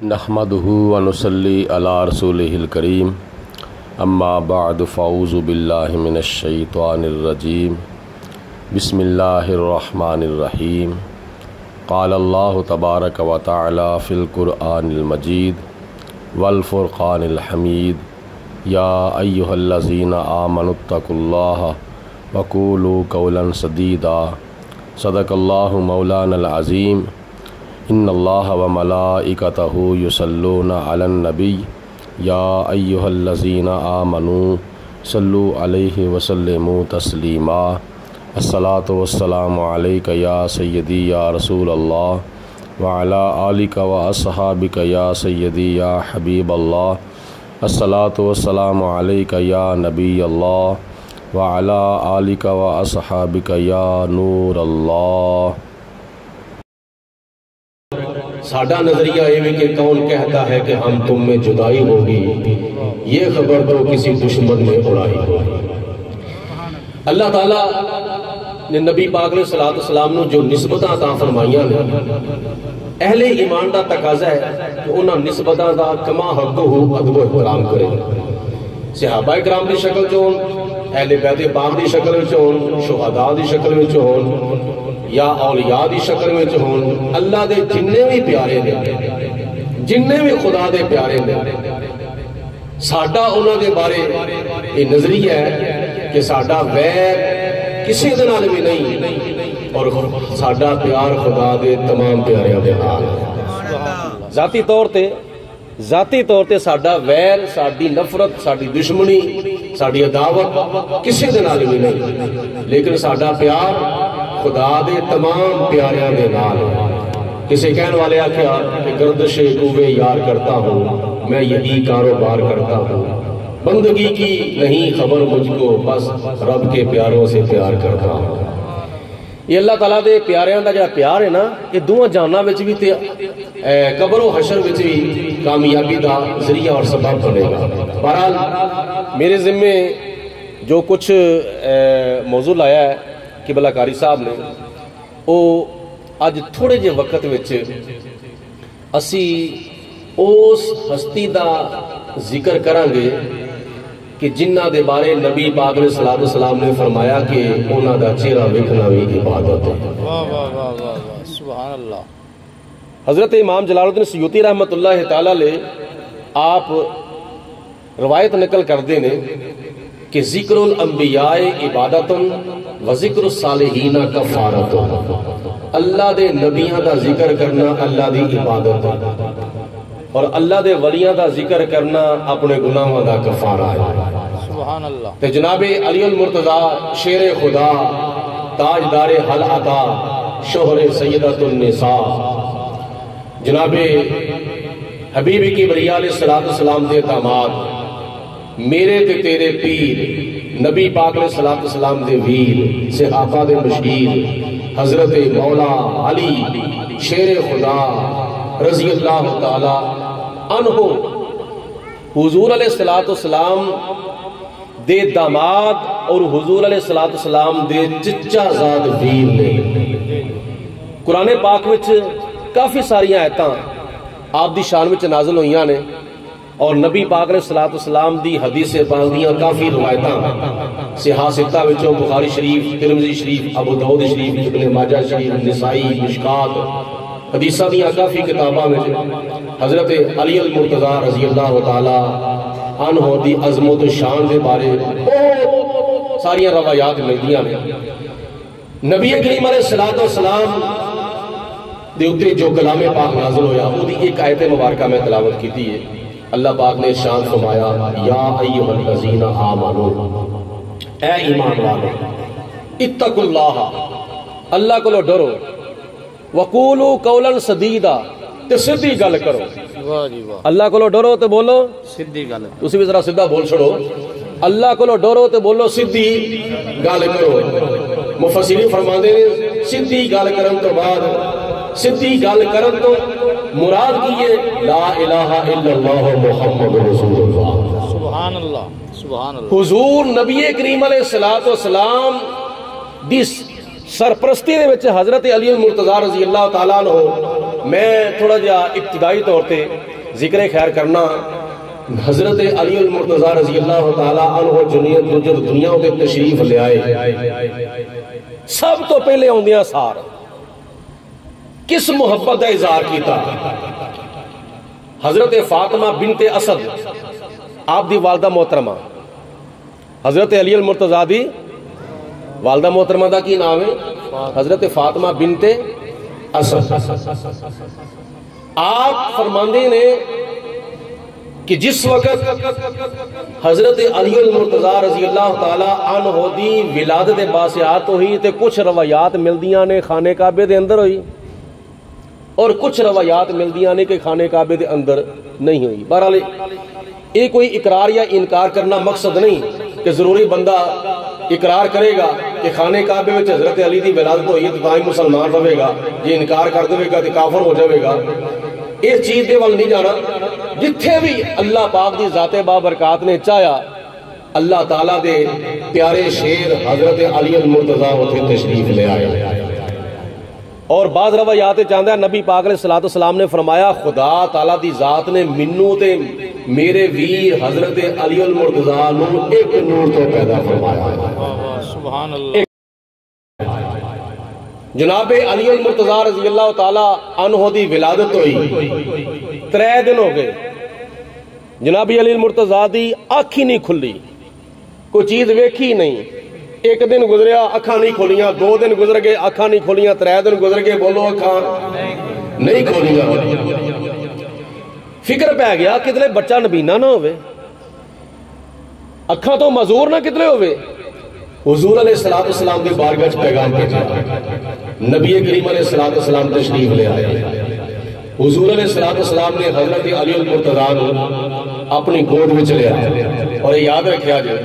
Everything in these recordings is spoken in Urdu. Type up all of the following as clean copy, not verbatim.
نحمدہ ونصلی علی رسولہ الکریم اما بعد فاعوذ باللہ من الشیطان الرجیم بسم اللہ الرحمن الرحیم قال اللہ تبارک و تعالی فی القرآن المجید والفرقان الحمید یا ایہا الذین آمنوا اتقوا اللہ وقولوا قولا سدیدا صدق اللہ مولانا العظیم ان اللہ و ملائکتہ یصلون علی النبی یا ایہا الذین آمنوا صلوا علیہ وسلموا تسلیما الصلاۃ والسلام علیک یا سیدی یا رسول اللہ وعلی آلک و اصحابک یا سیدی یا حبیب اللہ الصلاۃ والسلام علیک یا نبی اللہ وعلی آلک و اصحابک یا نور اللہ۔ ساڈا نظریہ یہ کہ کون کہتا ہے کہ ہم تم میں جدائی ہوگی، یہ خبر تو کسی دشمن نے اڑائی ہوگی۔ اللہ تعالیٰ نے نبی پاک علیہ السلام نے جو نسبتاں عطا فرمائیاں نے، اہل ایمان دا تقاضا ہے کہ انہاں نسبتاں دا کما حق ہو ادب و احترام کرے۔ صحابہ کرام دی شکل چ ہون، اہل بیت پاک دی شکل وچ ہون، شہداء دی شکل وچ ہون یا اولیاء دی شکل میں ہون، اللہ دے جننے بھی پیارے نے، جننے بھی خدا دے پیارے نے، ساڈا انہاں دے بارے یہ نظریہ ہے کہ ساڈا ویر کسی دے نال بھی نہیں اور ساڈا پیار خدا دے تمام پیاریاں دے نال۔ ذاتی طور تے ساڈا ویر، ساڈی نفرت، ساڈی دشمنی، ساڈی عداوت کسی دے نال بھی نہیں، لیکن ساڈا پیار خدا دے تمام پیاریاں دے نال۔ کسی کہنے والے آکھیا کہ گردش کوے یار کرتا ہوں، میں یہی کاروبار کرتا ہوں، بندگی کی نہیں خبر مجھ کو، بس رب کے پیاروں سے پیار کرتا ہوں۔ یہ اللہ تعالیٰ دے پیاریاں دا جڑا پیار ہے نا، یہ دوہاں جہاناں وچ بھی تے قبر و حشر وچ بھی کامیابی دا ذریعہ اور سبب بنے گا۔ بہرحال میرے ذمے جو کچھ موضوع لایا ہے قبلہ کاری صاحب نے، وہ اج تھوڑے جے وقت وچ اسی اس ہستی دا ذکر کریں گے کہ جنہ دے بارے نبی پاک علیہ السلام نے فرمایا کہ انہاں دا چہرہ ویکھنا بھی عبادت ہے۔ سبحان اللہ۔ حضرت امام جلال الدین سیوطی رحمۃ اللہ تعالی علیہ آپ روایت نقل کردے نے کہ ذکر الانبیاء عبادت و ذکر الصالحین کفارت۔ اللہ دے نبیاں دا ذکر کرنا اللہ دی عبادت ہے اور اللہ دے ولیاں دا ذکر کرنا اپنے گناہاں دا کفارہ ہے۔ سبحان اللہ۔ تے جناب علی المرتضی شیر خدا، تاجدار حل عطا، شوہر سیدۃ النساء، جناب حبیب کبریا علیہ السلام دے داماد، میرے تے تیرے پیر، نبی پاک علیہ السلام دے ویر، صحابہ دے مشیر، حضرت مولا علی شیر خدا رضی اللہ تعالی عنہ، حضور علیہ السلام دے داماد اور حضور علیہ السلام دے چچا زاد ویر نے۔ قرآن پاک وچ کافی ساری آیتاں آپ دی شان وچ نازل ہوئیاں نے اور نبی پاک علیہ السلام دی حدیث پاک دیاں کافی روایتاں صحاح ستہ وچوں بخاری شریف، ترمذی شریف، ابو داؤد شریف، ابن ماجہ شریف، نسائی، مشکات، حدیثاں دیاں کافی کتاباں وچ حضرت علی المرتضی رضی اللہ تعالی عنہ دی عظمت و شان دے بارے بہت ساری روایات ملدیاں نے۔ نبی کریم علیہ السلام دے اتے جو کلام پاک نازل ہویا وہ دی ایک آیت مبارکہ میں تلاوت کی تھی ہے۔ اللہ پاک نے ارشاد فرمایا یا ایھا الذین آمنوا، اے ایمان والو، اتقوا اللہ، اللہ کو ڈرو، وقولوا قولا سدیدا، تے سیدھی گل کرو۔ واہ جی واہ۔ اللہ کو ڈرو تے بولو سیدھی گل۔ تسی بھی ذرا سیدھا بول چھڑو، اللہ کو ڈرو تے بولو سیدھی گل کرو۔ مفسرین فرماندے نے سیدھی گل کرن تو بعد، سیدھی گل کرن تو مراد کی ہے لا الہ الا اللہ محمد رسول اللہ۔ سبحان اللہ، سبحان اللہ۔ حضور نبی کریم علیہ السلام دی سرپرستی دے وچ حضرت علی المرتضی رضی اللہ تعالیٰ عنہ میں تھوڑا جا ابتدائی طور پہ ذکر خیر کرنا حضرت علی المرتضی رضی اللہ تعالی عنہ جب دنیا کے تشریف لے آئے سب تو پہلے آندیاں سار کس محبت کا اظہار کیتا؟ حضرت فاطمہ بنت اسد آپ دی والدہ محترمہ، حضرت علی المرتضی دی والدہ محترمہ دا کی نام ہے؟ حضرت فاطمہ بنت اسد۔ آپ فرماندے نے کہ جس وقت حضرت علی المرتضی رضی اللہ تعالی عنہ دی ولادت باسیات ہوئی تے کچھ روایات ملدیاں نے خانے کعبے دے اندر ہوئی اور کچھ روایات ملدیاں نے کہ خانے کعبے دے اندر نہیں ہوئی۔ بہرحال یہ کوئی اقرار یا انکار کرنا مقصد نہیں کہ ضروری بندہ اقرار کرے گا کہ خانے کعبے میں حضرت علی دی ولادت ہوئی تو تاں مسلمان رہے گا، یہ انکار کر دے گا کہ کافر ہو جائے گا۔ اس چیز دے وال نہیں جانا، جتھے بھی اللہ پاک دی ذات بابرکات نے چاہیا اللہ تعالیٰ دے پیارے شیر حضرت علی المرتضی ہوتے تشریف لے آئے۔ اور بعض روایات چاہتا ہے نبی پاک علیہ السلام نے فرمایا خدا تعالیٰ دی ذات نے منو تے میرے ویر حضرت علی المرتضی نو ایک نور تو پیدا فرمایا۔ سبحان اللہ۔ جناب علی المرتضی رضی اللہ تعالی عنہ دی ولادت ہوئی 3 دن ہو گئے، جناب علی المرتضی دی آنکھ ہی نہیں کھلی، کوئی چیز ویکھی نہیں۔ ایک دن گزریا اکھاں نہیں کھولیاں، 2 دن گزر گئے اکھاں نہیں کھولیاں، 3 دن گزر گئے بولو اکھاں نہیں کھولیاں۔ فکر پہ گیا کتنے بچہ نبینہ نہ ہوئے، اکھاں تو معذور نہ کتنے ہوئے۔ حضور علیہ السلام کے بارگاہ پیغام بھیجا، نبی کریم علیہ السلام تشریف لے آئے۔ حضور علیہ السلام نے حضرت علی المرتضی کو اپنی گود میں لیا، اور یاد رکھیا جائے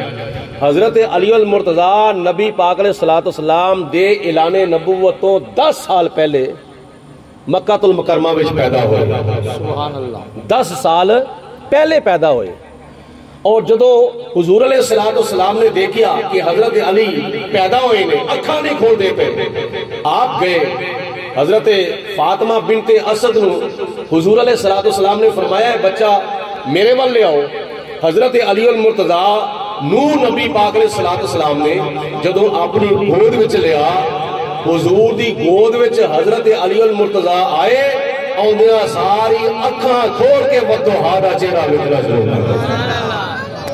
حضرت علی المرتضی نبی پاک علیہ السلام دے اعلان نبوت تو 10 سال پہلے مکہ المکرمہ وچ پیدا ہوئے۔ سبحان اللہ۔ 10 سال پہلے پیدا ہوئے، اور جدو حضور علیہ السلام نے دیکھیا کہ حضرت علی پیدا ہوئے نے اکھاں نہیں کھول دے پہ، آپ گئے حضرت فاطمہ بنت اسد نو حضور علیہ السلام نے فرمایا ہے بچہ میرے وال لے آؤ۔ حضرت علی المرتضی نو نبی پاک علیہ السلام نے جدو اپنی گود وچ لیا، حضور دی گود وچ حضرت علی المرتضی آئے، آندیاں ساری اکھاں کھول کے ودوہا دا چہرہ ویکھنا شروع کر دیا۔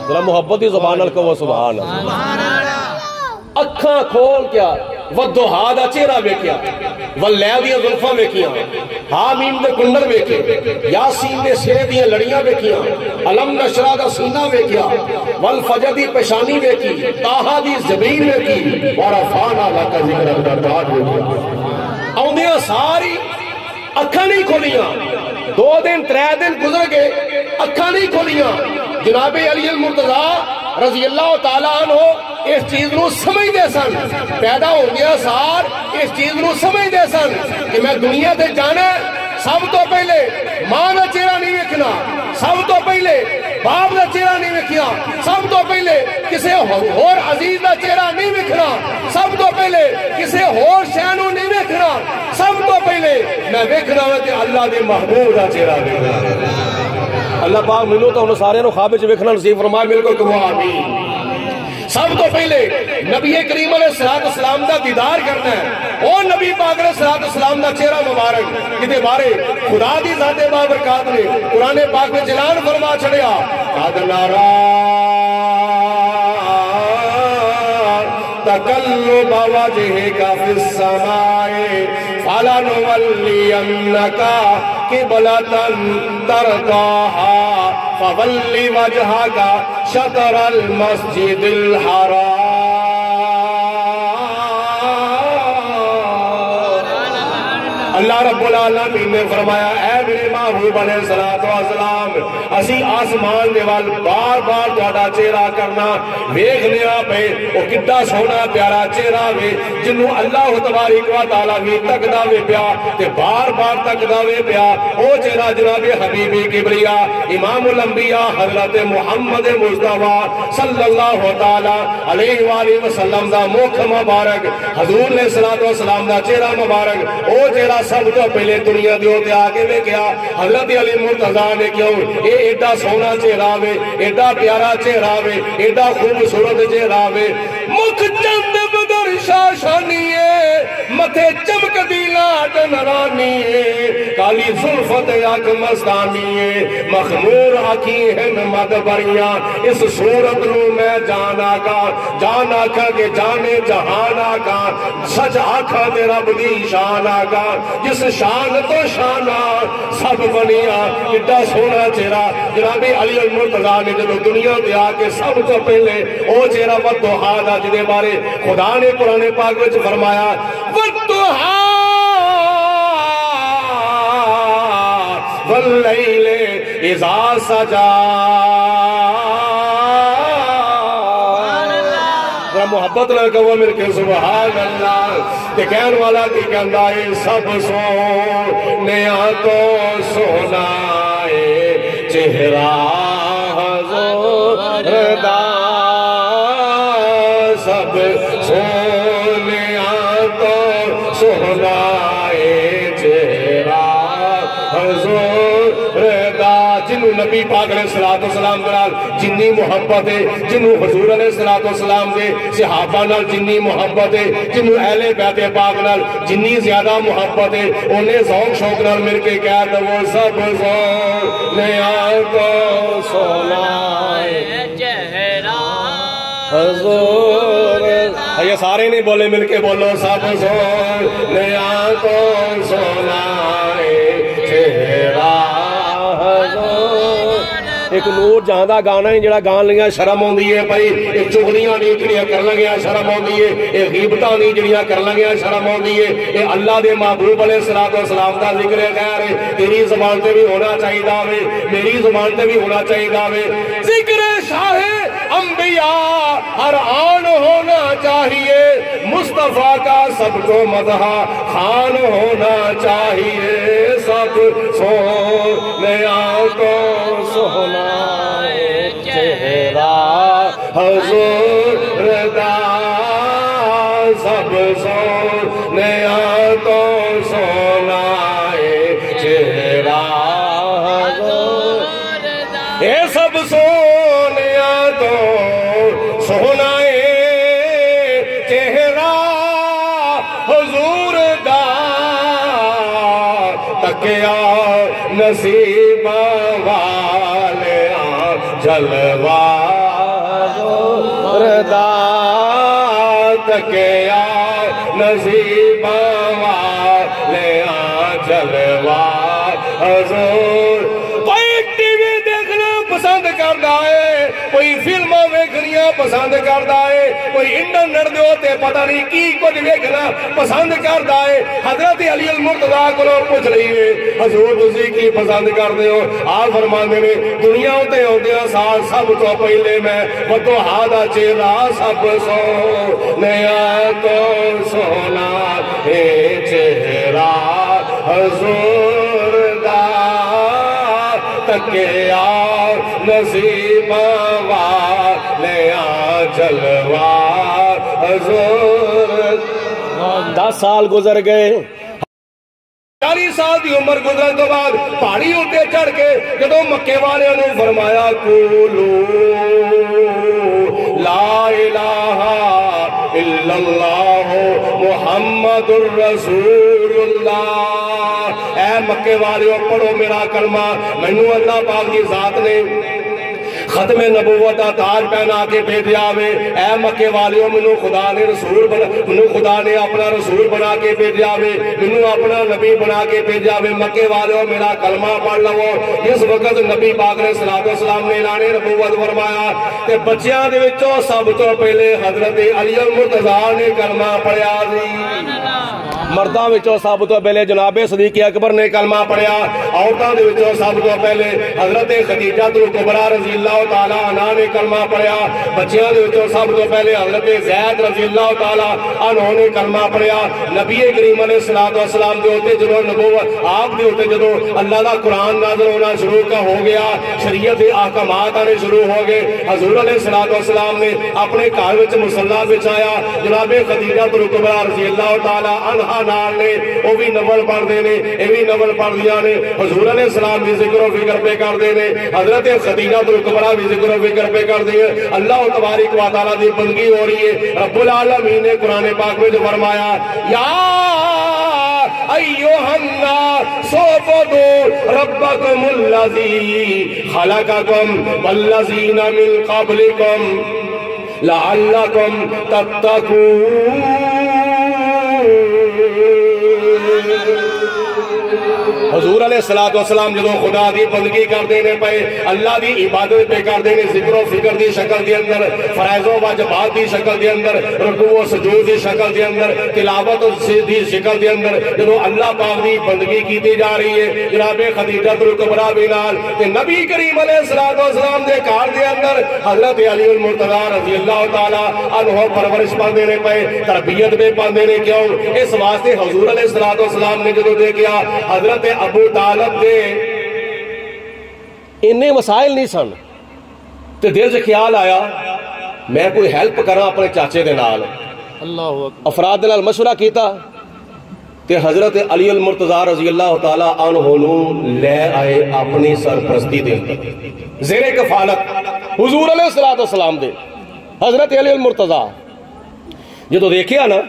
ذرا محبت دی زبان نال کہو سبحان اللہ۔ اکھاں کھول کیا ودوہا دا چہرہ ویکھیا، واللیل دیاں زلفاں ویکھیاں، حامیم دے کنڈل ویکھے، یاسین دے سرے دیاں لڑیاں ویکھیاں، علم نشرہ دا سینہ ویکھیا، والفجر دی پیشانی ویکھی، طٰہٰ دی زمین ویکھی، ورفعنا لک ذکرک دا تاج ویکھیا۔ آندیاں ساری اکھاں نہیں کھولیاں، 2 دن 3 دن گزر گئے اکھاں نہیں کھولیاں۔ جناب علی المرتضی رضی اللہ تعالیٰ عنہ اس چیز نو سمجھ دے سن، پیدا ہو گیا سار اس چیز نو سمجھ دے سن کہ میں دنیا تے جانا سب تو پہلے ماں دا چہرہ نہیں ویکھنا، سب تو پہلے باپ دا چہرہ نہیں ویکھنا، سب تو پہلے کسی اور عزیز دا چہرہ نہیں ویکھنا، سب تو پہلے کسی اور شے نو نہیں ویکھنا، سب تو پہلے میں ویکھنا ہے کہ اللہ دے محبوب دا چہرہ ویکھنا۔ اللہ پاک مینوں تو انہوں سارے نو خواب وچ ویکھنا نصیب فرمائے، بالکل کہو آمین۔ سب تو پہلے نبی کریم علیہ السلام دا دیدار کرنا ہے، اور نبی پاک علیہ السلام دا چہرہ مبارک کتے بارے خدا دی ذات بابرکات نے قرآن پاک میں جلال فرما چھڑیا، قد نرا تقلب وجهك في السماء فلنولينك قبلة ترضاها فول وجهك شطر المسجد الحرام۔ اللہ رب العالمین نے فرمایا اے میرے محبوب علیہ السلام اسی آسمان دے وال بار بار تہاڈا چہرہ کرنا ویکھنے پے او کڈا سونا پیارا چہرہ وے جنوں اللہ تبارک و تعالی وی تکدا وے پیا تے بار بار تکدا وے پیا او چہرہ جناب حبیب کبریا امام الانبیاء حضرت محمد مصطفیٰ صلی اللہ تعالی علیہ وآلہ وسلم دا مکھ مبارک حضور علیہ السلام دا چہرہ مبارک او چہرہ سب تو پہلے دنیا دے ہوتے آگے میں کیا حضرت علی مرتضیٰ نے کیوں اے ایڈا سونا چہرہ وے ایڈا پیارا چہرہ وے ایڈا خوبصورت چہرہ وے مکھ چند بدر شاشانیے متھے چمک دی لاٹ نرانیے کالی زلفت اک مستانیے مخمور آکھی ہیں مد بریاں اس صورت نو میں جانا کا کہ جانے جہانا کا سچ آکھا دے رب دی شانا کا جس شان تو شانہ سب بنیا کڈا سونا چہرہ جناب علی المرتضیٰ نے جدو دنیا دے آکے سب تو پہلے او چہرہ والضحیٰ دا جدے بارے خدا نے قرآن پاک وچ فرمایا والضحیٰ واللیل اذا سجا محبت نہ کہو مل کے سبحان اللہ تے کہن والا کی کہندا ہے سب سونیا تو سونا ہے چہرہ حضور دا سب سونیا تو سونا ہے چہرہ حضور دا جنہوں نبی پاک علیہ السلام دلال جنی محبت ہے جنہوں حضور علیہ السلام دے صحابہ نال جنی محبت ہے جنہوں اہل بیت پاک نال جنی زیادہ محبت ہے انہیں ذوق شوق نال مل کے کہا تو وہ سب سونیا تو سونا ہے چہرہ حضور یہ سارے نہیں بولے مل کے بولو سب سونیا تو سونا ہے چہرہ ایک نور جہاں دا گانا ہے جڑا گان لگیا شرم ہوندی ہے بھائی ایک چغلیاں نہیں جڑیاں کر لگیا شرم ہوندی ہے ایک غیبتاں نہیں جڑیاں کر لگیا شرم ہوندی ہے اے اللہ دے محبوب علیہ السلام دا ذکر خیر ہے تیری زبان تے بھی ہونا چاہیے وے میری زبان تے بھی ہونا چاہیے وے ذکر شاہ انبیاء ہر آن ہونا چاہیے مصطفیٰ کا سب کو مدح خان ہونا چاہیے سب سونیا کو سونا چہرہ حضور دا سب سونیا تو سونا چہرہ حضور دا اے سب سونیا تو سونا چہرہ حضور دا تکیا نصیب والے جلوہ حضور دا تکیا نصیب والے جلوہ حضور کوئی ٹی وی دیکھنا پسند کرتا ہے کوئی فلماں ویکھنیاں پسند کرتا ہے کوئی انٹرنیٹ دے ہوتے پتہ نہیں کی کچھ ویکھنا پسند کرتا ہے حضرت علی المرتضیٰ کو پوچھ رہی ہے حضور تسی کی پسند کرتے ہو آپ فرماندے نے دنیا ہوتے ہوتے سال سب تو پہلے میں والضحیٰ دا چہرہ سب سونیا تو سونا ہے چہرہ حضور دا تکیا نصیب والے جلوہ حضور 10 سال گزر گئے 40 سال دی عمر گزرن تو بعد پہاڑی اٹھے چڑھ کے جدو مکے والے نے فرمایا قولو لا الہ الا اللہ محمد الرسول اللہ اے مکے والے پڑھو میرا کلمہ مینوں اللہ پاک کی ذات نے ختم نبوت تاج پہنا کے بھیجا وے اے مکے والیوں منو خدا نے رسول بنا منو خدا نے اپنا رسول بنا کے بھیجا وے منو اپنا نبی بنا کے بھیجا وے مکے والیوں میرا کلمہ پڑھ لو اس وقت نبی پاک علیہ السلام نے اعلان نبوت فرمایا تے بچیاں دے وچوں سب تو پہلے حضرت علی المرتضیٰ نے کلمہ پڑھیا سی مرداں وچوں سب تو پہلے جناب صدیق اکبر نے کلمہ پڑھیا، عورتاں دے وچوں سب تو پہلے حضرت خدیجہ الکبریٰ رضی اللہ تعالیٰ عنہ نے کلمہ پڑھیا، بچیاں دے وچوں سب تو پہلے حضرت زید رضی اللہ تعالیٰ عنہ نے کلمہ پڑھیا۔ نبی کریم علیہ السلام دے ہوتے جدوں نبوت آپ دے ہوتے جدوں اللہ دا قرآن نازل ہونا شروع کا ہو گیا، شریعت احکامات آنے شروع ہو گئے، حضور علیہ السلام نے اپنے گھر وچ مصلی بچایا، جناب خدیجہ الکبریٰ رضی اللہ تعالیٰ عنہا نال نے وہ بھی نفل پڑھتے نے، یہ بھی نفل پڑھدیاں نے، حضور علیہ السلام بھی ذکر و فکر پہ کرتے ہیں، حضرت خدیجہ الکبریٰ بھی ذکر و فکر پہ کرتے ہیں، اللہ تبارک و تعالیٰ دی بندگی ہو رہی ہے۔ رب العالمین نے قرآن پاک میں جو فرمایا، یا ایوہ الناس اعبدوا ربکم الذی خلقکم والذین من قبلکم لعلکم تتقون۔ حضور علیہ السلام جدو خدا دی بندگی کرتے ہیں پہ، اللہ دی عبادت پہ کرتے ہیں، ذکر و فکر دی شکل دی اندر، فرائض و واجبات دی شکل دی اندر، رکوع و سجود دی شکل دی اندر، تلاوت دی شکل دی اندر، جدو اللہ پاک دی بندگی کیتی جا رہی ہے، جناب خدیجہ الکبریٰ بنال تے نبی کریم علیہ السلام دے گھر دے اندر حضرت علی المرتضیٰ رضی اللہ تعالیٰ عنہ پرورش پاندے نے پہ، تربیت پہ پاندے نے، کیوں؟ اس واسطے حضور علیہ السلام نے جدو دیکھیا حضرت ابو طالب دے انہیں مسائل نہیں سن تے دل سے خیال آیا میں کوئی ہیلپ کرا اپنے چاچے دے نال، اللہ اکبر، افراد دے نال مشورہ کیتا تے حضرت علی المرتضیٰ رضی اللہ تعالیٰ عنہ نو لے آئے اپنی سرپرستی دے زیر کفالت حضور علیہ السلام دے۔ حضرت علی المرتضیٰ جدو دیکھیا نا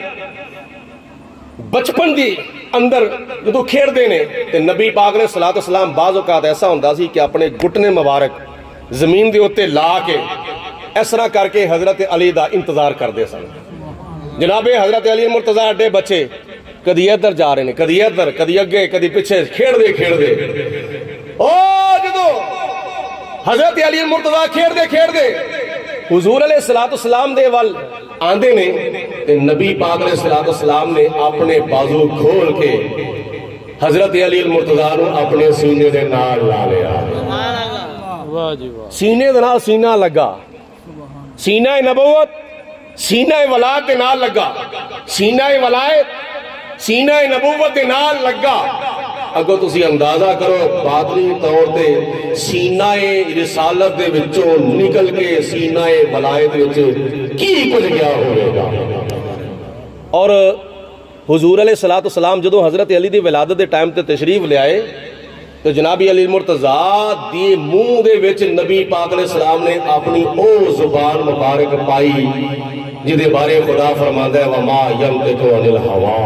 بچپن دی اندر جدو کھیڑ دینے تے نبی پاک علیہ السلام بعض اوقات ایسا ہوندہ سی کہ اپنے گھٹنے مبارک زمین دے اوتے لا کے اس طرح کر کے حضرت علی دا انتظار کر دے سن۔ جناب حضرت علی مرتضیٰ اڈے بچے کدی ادھر جا رہے ہیں، کدی ادھر، کدی اگے، کدی پیچھے، کھیڑ دے او جدو حضرت علی مرتضیٰ کھیڑ دے حضور علیہ السلام دے وال آندے نے تے نبی پاک علیہ السلام نے اپنے بازو کھول کے حضرت علی المرتضیٰ نو اپنے سینے دے نال لا لیا، واہ جی واہ، سینے دے نال سینہ لگا، سینہ نبوت سینہ ولایت دے نال لگا، سینہ ولایت سینہ نبوت دے نال لگا۔ اگو تسی اندازہ کرو باطنی طور تے سینہ رسالت دے وچوں نکل کے سینہ ولایت وچ کی کچھ گیا ہوئے گا۔ اور حضور علیہ السلام جدو حضرت علی دی ولادت دے ٹائم تے تشریف لے آئے تو جناب علی مرتضیٰ دی منہ دے وچ نبی پاک علیہ السلام نے اپنی او زبان مبارک پائی جدے بارے خدا فرماندا ہے وما ینطق عن الہوا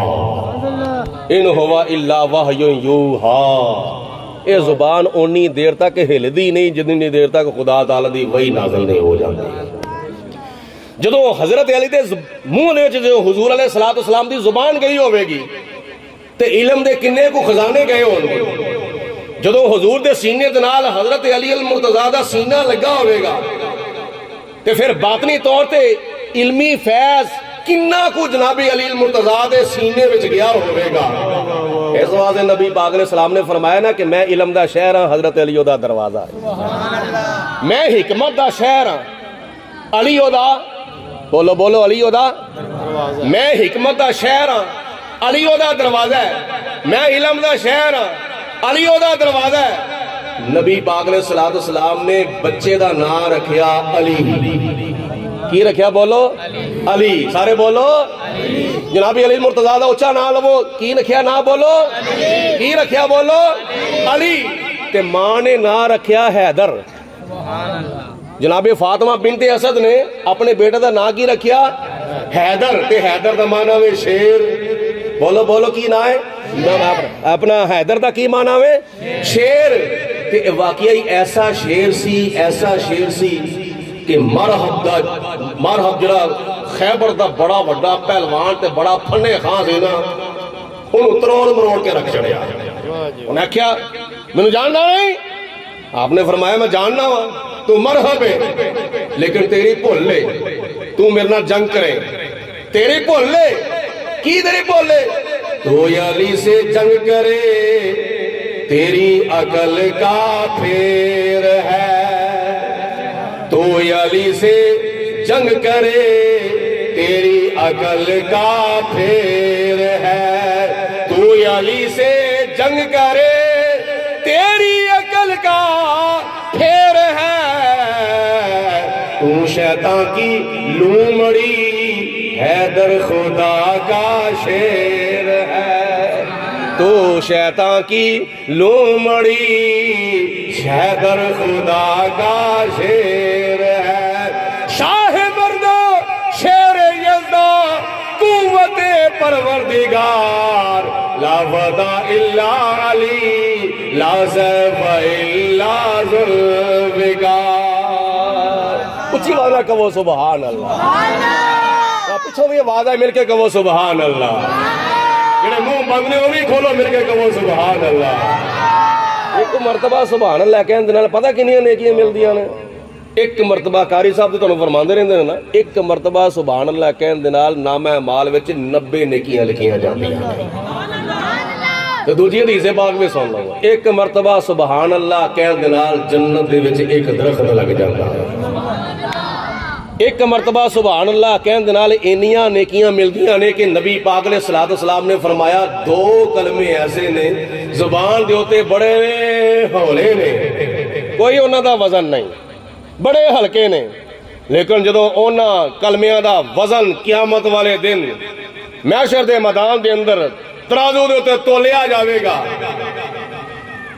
ان ہوا الا وحی یوحی۔ اے زبان اونی دیر تک ہلدی نہیں جتنی دیر تک خدا تعالی دی وحی نازل نہیں ہو جاتی۔ جدو حضرت علی دے منہ دے وچ حضور علیہ السلام دی زبان گئی ہوئے گی تے علم دے کنے کو خزانے گئے ہوں گے۔ جدو حضور دے سینے دے نال حضرت علی المرتضیٰ دا سینہ لگا ہوئے گا تے پھر باطنی طور تے علمی فیض کنہ کو جناب علی المرتضیٰ دے سینے وچ گیا ہوئے گا۔ اس واسطے نبی پاک علیہ السلام نے فرمایا نا کہ میں علم دا شہر ہاں، حضرت علی دا دروازہ ہے، میں حکمت دا شہر ہاں، علی دا بولو علی دا، میں حکمت دا شہر ہاں، علی دا دروازہ ہے، میں علم دا شہر ہاں، علی دا دروازہ ہے۔ نبی پاک علیہ السلام نے بچے دا نام رکھیا علی، کی رکھیا بولو علی، سارے بولو جناب علی مرتضیٰ دا اچھا نام لو، کی رکھیا نام بولو کی رکھیا بولو علی، تے ماں نے نام رکھیا حیدر۔ جناب فاطمہ بنت اسد نے اپنے بیٹے دا نام کی رکھیا حیدر، تے حیدر دا معنی ہے شیر، بولو کی نام ہے اپنا حیدر دا کی معنی ہے شیر، تے واقعی ایسا شیر سی کہ مرحب جڑا خیبر دا بڑا وڈا پہلوان تے بڑا پھنے خان سے نا انہوں تروڑ مروڑ کے رکھ چڑیا۔ انہیں کیا میں جاننا نہیں؟ آپ نے فرمایا میں جاننا ہوا، تو مرحب ہے لیکن تیری بھول لے، تو میرے نہ جنگ کرے، تیری بھول لے کی تیری بھول لے، تو علی سے جنگ کرے تیری عقل کا پھیر ہے، تو علی سے جنگ کرے تیری عقل کا پھیر ہے، تو علی سے جنگ کرے تیری عقل کا پھیر ہے، تو شیطان کی لومڑی حیدر خدا کا شیر ہے، تو شیطان کی لومڑی حیدر خدا کا شیر ہے، شاہ مرد شیر یزدہ قوت پروردگار، لا ودا الا علی لا زیب الا ذوالفقار۔ اچھی والا کہو سبحان اللہ، پچھو بھی آواز ہے مل کے کہو سبحان اللہ، جنہیں منہ بند نے وہ بھی کھولو مل کے کہو سبحان اللہ۔ ایک مرتبہ سبحان اللہ کہنے دے نال پتہ کنیاں نیکیاں ملدیاں نے؟ ایک مرتبہ قاری صاحب تے تانوں فرماندے رہندے نے نا، ایک مرتبہ سبحان اللہ کہنے دے نال نامہ مال وچ 90 نیکیاں لکھیاں جاندیاں نے۔ تو دوجی حدیث پاک میں سن لو، ایک مرتبہ سبحان اللہ کہنے دے نال جنت دے وچ ایک درخت لگ جاندا ہے، ایک مرتبہ سبحان اللہ کہنے دے نال انیاں نیکیاں ملدیاں نے کہ نبی پاک علیہ السلام نے فرمایا 2 کلمے ایسے نے زبان دے اوتے بڑے ہولے نے، کوئی انہاں دا وزن نہیں، بڑے ہلکے نے، لیکن جدوں انہاں کلمیاں دا وزن قیامت والے دن محشر دے میدان دے اندر ترازو دے اوتے تولیا جاوے گا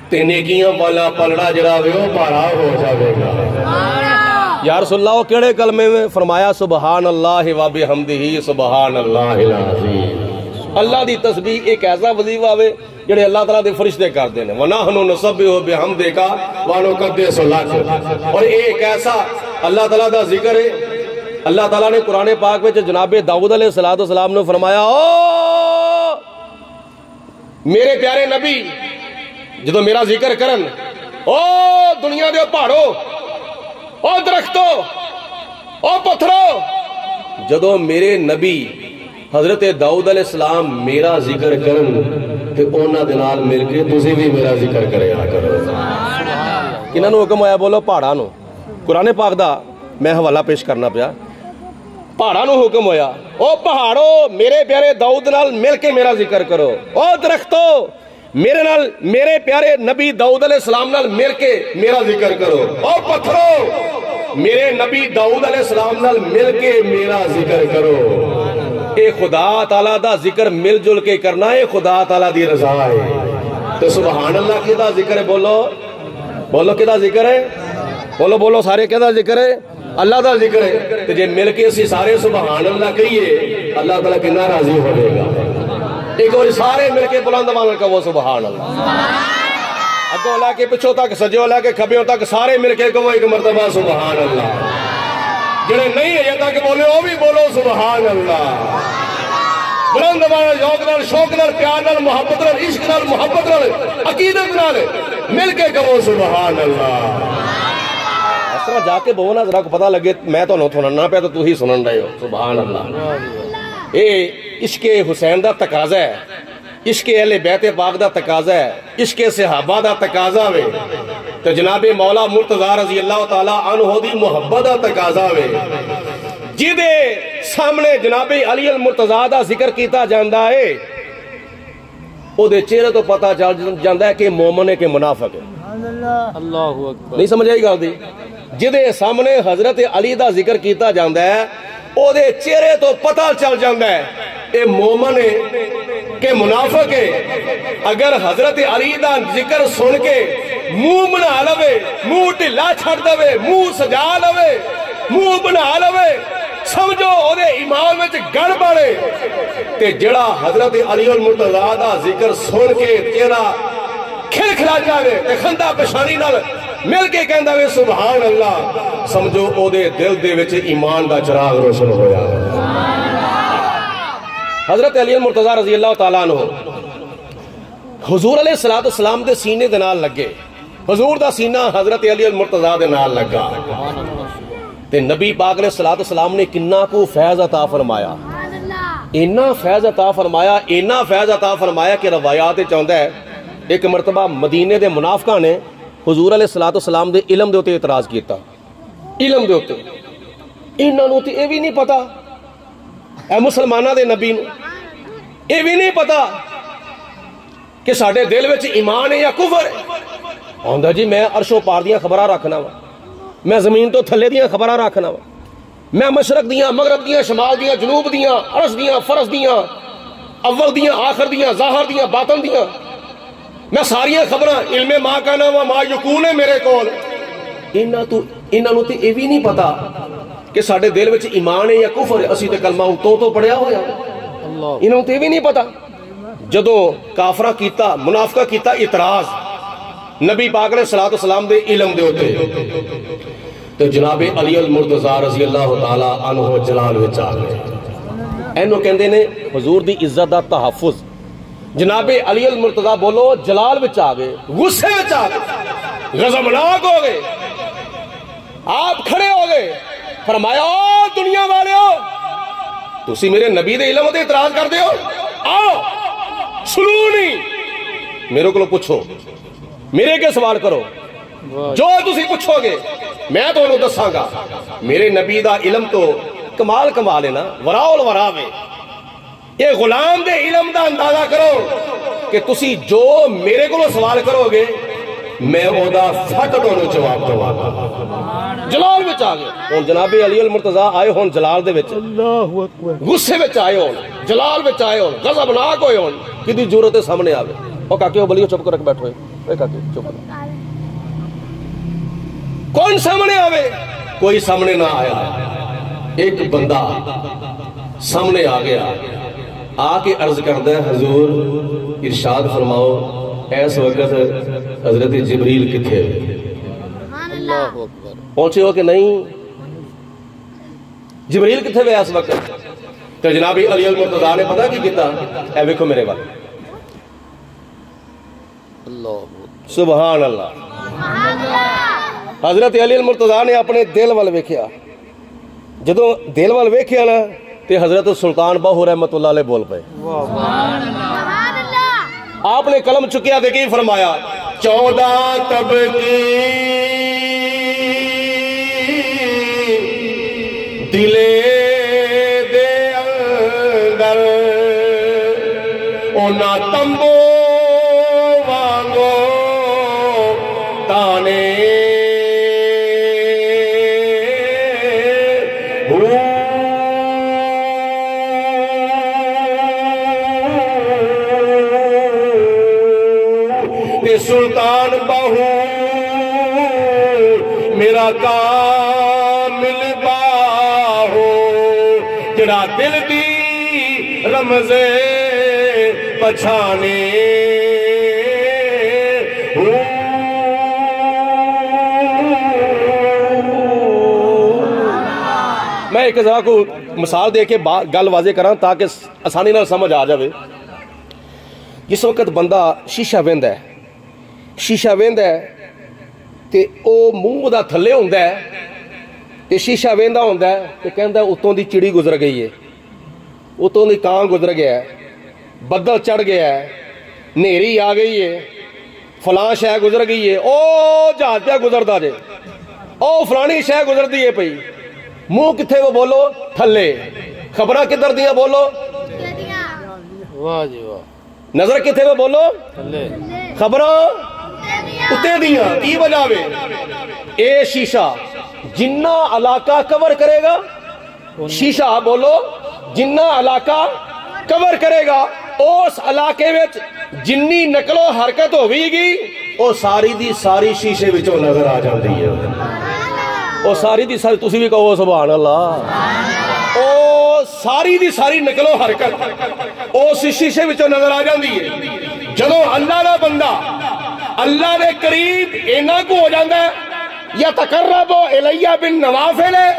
تے نیکیاں والا پلڑا جڑا وے او بھارا ہو جاوے گا۔ یا رسول اللہ وہ کیڑے کلمے میں؟ فرمایا سبحان اللہ و بحمدہ سبحان اللہ العظیم۔ اللہ دی تسبیح ایک ایسا وظیفہ ہوئے جڑے اللہ تعالیٰ دے فرشتے کر دینے، وَنَحْنُ نُسَبِّحُ بِحَمْدِكَ وَنُقَدِّسُ لَكَ، اور ایک ایسا اللہ تعالیٰ دا ذکر ہے۔ اللہ تعالیٰ نے قرآن پاک میں جناب داؤد علیہ السلام نے فرمایا او میرے پیارے نبی جدو میرا ذکر کرن، او دنیا دے پہاڑو، او درختو، او پتھرو، جدو میرے نبی حضرت داؤد علیہ السلام میرا ذکر کرن تے اونا دنال مل کے تسی بھی میرا ذکر کرے آ کرو۔ کنہاں نو حکم آیا؟ بولو پہاڑاں نو۔ قرآن پاک دا میں حوالہ پیش کرنا پیا، پہاڑاں نو حکم ہویا او پہاڑو میرے پیارے داؤد نال مل کے میرا ذکر کرو، او درختو میرے نال میرے پیارے نبی داؤد علیہ السلام نال مل کے میرا ذکر کرو، او پتھرو میرے نبی داؤد علیہ السلام نال مل کے میرا ذکر کرو۔ اے خدا تعالیٰ دا ذکر مل جل کے کرنا ہے، خدا تعالیٰ دی رضا ہے۔ تو سبحان اللہ کدا ذکر ہے؟ بولو بولو کدا ذکر ہے؟ بولو بولو سارے کدا ذکر ہے؟ اللہ دا ذکر ہے۔ تو جے مل کے اسی سارے سبحان اللہ کہیے اللہ تعالیٰ کتنا راضی ہو جائے گا۔ ایک اور سارے مل کے بلند آواز کہو سبحان اللہ، اگوں لا کے پچھوں تک سجوں لا کے کھبیوں تک سارے مل کے کہو ایک مرتبہ سبحان اللہ۔ جنہیں نہیں ہے یہ تک بولے وہ بھی بولو سبحان اللہ، بلند آواز ذوق نال شوق نال پیار نال محبت نال عشق نال محبت نال عقیدت نال مل کے کہو سبحان اللہ۔ اس طرح جا کے بولنا ذرا کو پتہ لگے میں تو نہ سننا پیا تو تو ہی سنن رہے ہو سبحان اللہ۔ اے عشق حسین دا تقاضا ہے، عشق اہل بیت پاک دا تقاضا ہے، عشق صحابہ دا تقاضا وے، تو جناب مولا مرتضی رضی اللہ تعالیٰ عنہ دی محبت دا تقاضا وے، جدے سامنے جناب علی المرتضی دا ذکر کیتا جاندا ہے او دے چہرے تو پتہ چل جاندا ہے کہ مومن ہے کہ منافق ہے۔ اللہ اکبر، نہیں سمجھ آئی گل دی؟ جدے سامنے حضرت علی دا ذکر کیتا جاندا ہے او دے چہرے تو پتہ چل جاندا ہے اے مومن ہے کہ منافق ہے۔ اگر حضرت علی دا ذکر سن کے منہ بنا لوے، منہ ڈھلا چھڑ دے، منہ سجا لوے، منہ بنا لوے، سمجھو او دے ایمان وچ گڑبڑ ہے۔ تے جڑا حضرت علی المرتضی دا ذکر سن کے چہرہ کھل کھلا جاوے تے خندہ پشانی نال مل کے کہندا وے سبحان اللہ، سمجھو او دے دل دے وچ ایمان دا چراغ روشن ہویا۔ حضرت علی المرتضی رضی اللہ تعالیٰ عنہ حضور علیہ السلام دے سینے دے نال لگے، حضور دا سینہ حضرت علی المرتضی دے نال لگا تے نبی پاک علیہ السلام نے کنہ کو فیض عطا فرمایا۔ اینا فیض عطا فرمایا، اینا فیض عطا فرمایا کہ روایات چاہتا ہے ایک مرتبہ مدینے دے منافقاں نے حضور علیہ الصلوۃ والسلام دے علم دے اوتے اعتراض کیتا، علم دے اوتے انہاں نوں تے اے وی نہیں پتا، اے مسلماناں دے نبی نوں اے وی نہیں پتا کہ ساڈے دل وچ ایمان ہے یا کفر ہے۔ آندا جی میں عرشوں پار دیاں خبراں رکھنا وا، میں زمین تو تھلے دیاں خبراں رکھنا وا، میں مشرق دیاں مغرب دیاں شمال دیاں جنوب دیاں عرض دیاں فرض دیاں اول دیاں آخر دیاں ظاہر دیاں باطن دیاں میں ساریاں خبراں علم ما کانا و ما یکون ہے میرے کول۔ انہاں نوں تے اے وی نہیں پتا کہ ساڈے دل وچ ایمان ہے یا کفر ہے، اسی تے کلمہ تو پڑھیا ہویا، انہاں نوں تے وی نہیں پتا۔ جدوں کافراں کیتا منافقہ کیتا اعتراض نبی پاک علیہ الصلوۃ والسلام دے علم دے اوتے، تو جناب علی المرتضیٰ رضی اللہ تعالی عنہ جلال وچ آ گئے۔ اینو کہندے نے حضور دی عزت دا تحفظ۔ جناب علی المرتضیٰ بولو جلال وچ آ گئے، غصے وچ آ گئے، غضبناک ہو گئے، آپ کھڑے ہو گئے، فرمایا او دنیا والےو تسی میرے نبی دے علم تے اعتراض کردے ہو، آؤ سنو نہیں میرے کو پوچھو، میرے کے سوال کرو، جو تسی پوچھو گے میں تو انہوں دساں گا۔ میرے نبی دا علم تو کمال کمال ہے نا، وراء الورا میں یہ غلام دے علم دا اندازہ کرو کہ تسی جو میرے کو سوال کرو گے میں او دا فٹ دونوں جواب دوں گا۔ جلال وچ آ گئے ہن جناب علی المرتضیٰ آئے ہون جلال دے وچ، غصے وچ آئے ہون، جلال وچ آئے ہون، غضبناک ہوئے ہون، کدی ضرورت سامنے آوے او کاکے او بلیو چپ کر کے بیٹھو، اے کاکے چپ کر، کون سامنے آوے؟ کوئی سامنے نہ آیا۔ ایک بندہ سامنے آ گیا، آ کے عرض کردہ ہے حضور ارشاد فرماؤ ایس وقت حضرت جبریل کتھے پہنچے ہو کہ نہیں؟ جبریل کتھے ہوئے اس وقت؟ تو جناب علی المرتضیٰ نے پتا کی کیتا، اے ویکھو میرے بات، سبحان اللہ۔ حضرت علی المرتضیٰ نے اپنے دل وال ویکھیا، جدوں دل وال ویکھیا نا تے حضرت سلطان باہو رحمت اللہ علیہ بول پے، آپ نے قلم چکیا دے کی فرمایا 14 تب کی دلے دے اندر اونا تمبو وانگو تانے سلطان باہو میرا کامل باہو جڑا دل دی رمزے پچھانے میں ایک ذرا کو مثال دے کے گل واضح کراں تاکہ آسانی نال سمجھ آ جاوے۔ جس وقت بندہ شیشہ ویندا ہے، شیشہ ویندا ہے تے او منہ دا تھلے ہوندا ہے تے شیشہ ویندا ہوندا ہے تے کہندا ہے اتوں دی چڑی گزر گئی ہے، اتوں دی کان گزر گیا ہے، بدل چڑھ گیا ہے، نیری آ گئی ہے، فلاں شے گزر گئی ہے، او جہاز پہ گزردا جے، او فلانی شے گزردی ہے پئی، منہ کتھے وہ بولو تھلے، خبراں کدھر دیاں بولو واہ جی واہ، نظر کتھے وہ بولو تھلے، خبراں اتے دیاں، کی وجہ وے؟ اے شیشہ جنہ علاقہ کور کرے گا، شیشہ بولو جنہ علاقہ کور کرے گا اس علاقے وچ جنی نقل و حرکت ہوئی گی او ساری دی ساری شیشے وچوں نظر آ جاندی ہے، او ساری دی ساری، تسی بھی کہو سبحان اللہ، او ساری دی ساری نقل و حرکت اس شیشے وچوں نظر آ جاندی ہے۔ جدوں اللہ دا بندہ اللہ دے قریب اینا کو ہو جاندہ ہے یا تقرب الیہ بالنوافل ہے،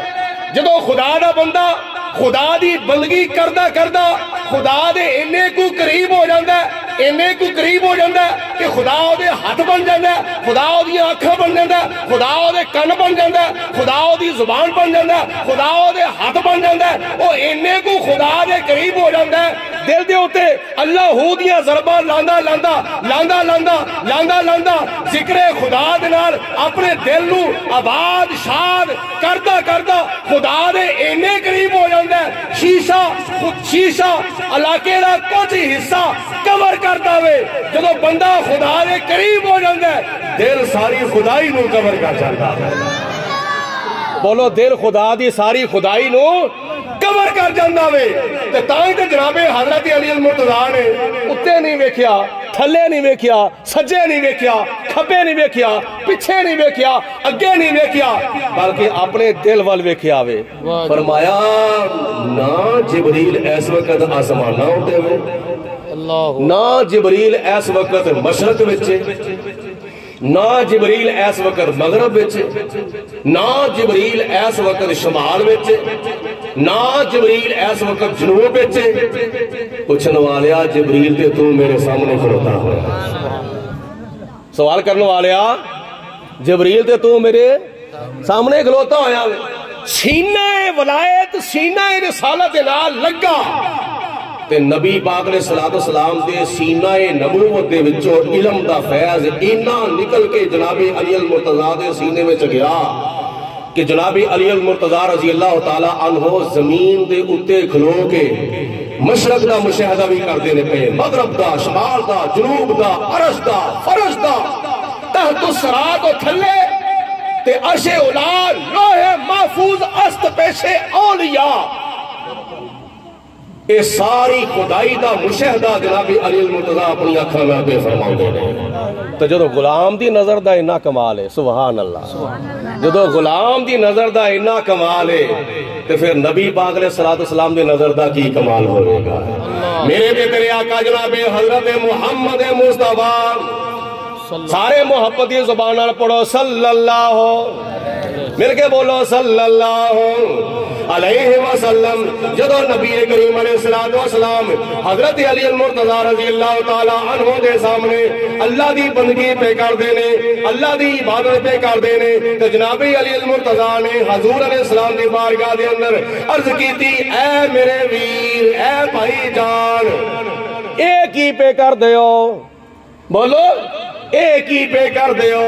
جدو خدا دا بندہ خدا دی بندگی کردہ کردہ خدا دے اینے کو قریب ہو جاندہ ہے اینے کو قریب ہو جاندہ ہے کہ خدا او دے ہاتھ بن جاندہ ہے، خدا او دی آنکھاں بن جاندہ ہے، خدا او دے کن بن جاندہ ہے، خدا او دی زبان بن جاندہ ہے، خدا او دے ہاتھ بن جاندہ ہے، او اینے کو خدا دے قریب ہو جاندہ ہے، دل دے ہوتے اللہ ہو دیا ضربہ لاندہ لاندہ لاندہ لاندہ لاندہ لاندہ ذکر خدا دے نال اپنے دل نو آباد شاد کردہ کردہ خدا دے اینے قریب ہو جاندہ ہے، شیشہ علاقے دا کچھ حصہ کور کرتا ہوئے جدو بندہ خدا دے قریب ہو جاندہ ہے دل ساری خدائی نو کور کر جاندہ ہے، بولو دل خدا دی ساری خدائی نو کور کر جاندہ ہوئے تے تائیں تے جناب حضرت علی المرتضیٰ نے اتے نہیں ویکھیا، تھلے نہیں ویکھیا، سجے نہیں ویکھیا، کھبے نہیں ویکھیا، پچھے نہیں ویکھیا، اگے نہیں ویکھیا، بلکہ اپنے دل وال ویکھیا ہوئے، فرمایا نہ جبریل اس وقت آسمانہ ہوتے ہوئے، نہ جبریل اس وقت مشرق وچے، نہ جبریل اس وقت مغرب وچے، نہ جبریل اس وقت شمال وچے، نہ جبریل اس وقت جنوب وچے، پوچھنے والیا جبریل تے تو میرے سامنے کھڑوتا ہوا، سوال کرنے والیا جبریل تے تو میرے سامنے کھڑوتا ہوا، سینہ ولایت سینہ رسالت نال لگا تے نبی پاک علیہ السلام دے سینہ نبوت دے وچوں علم دا فیض اینا نکل کے جناب علی المرتضیٰ دے سینے میں گیا کہ جناب علی المرتضیٰ رضی اللہ تعالیٰ عنہ زمین دے اتے کھلو کے مشرق دا مشاہدہ بھی کر دینے پہ، مغرب دا، شمال دا، جنوب دا، عرش دا، فرش دا، تحت الصراط و تھلے تے عرش اولا لوح محفوظ است پیشے اولیاء، اے ساری خدائی دا مشاہدہ جناب علی المرتضیٰ اپنی آنکھاں میں بے فرماؤں دے رہے تو جدو غلام دی نظر دا انہا کمال ہے، سبحان اللہ، جدو غلام دی نظر دا انہا کمال ہے تو پھر نبی پاک علیہ السلام دی نظر دا کی کمال ہوئے گا۔ میرے تے تیرے آقا جناب حضرت محمد مصطفیٰ، سارے محبتی زبان پڑھو صلی اللہ مل کے بولو صلی اللہ علیہ وسلم، جدو نبی کریم علیہ السلام حضرت علی المرتضیٰ رضی اللہ تعالیٰ عنہ دے سامنے اللہ دی بندگی پہ کر دینے، اللہ دی عبادت پہ کر دینے، تو جناب علی المرتضیٰ نے حضور علیہ السلام دی بارگاہ دے اندر عرض کی تھی، اے میرے ویر، اے بھائی جان، ایک ہی پہ کر دیو، بولو ایک ہی پہ کر دیو۔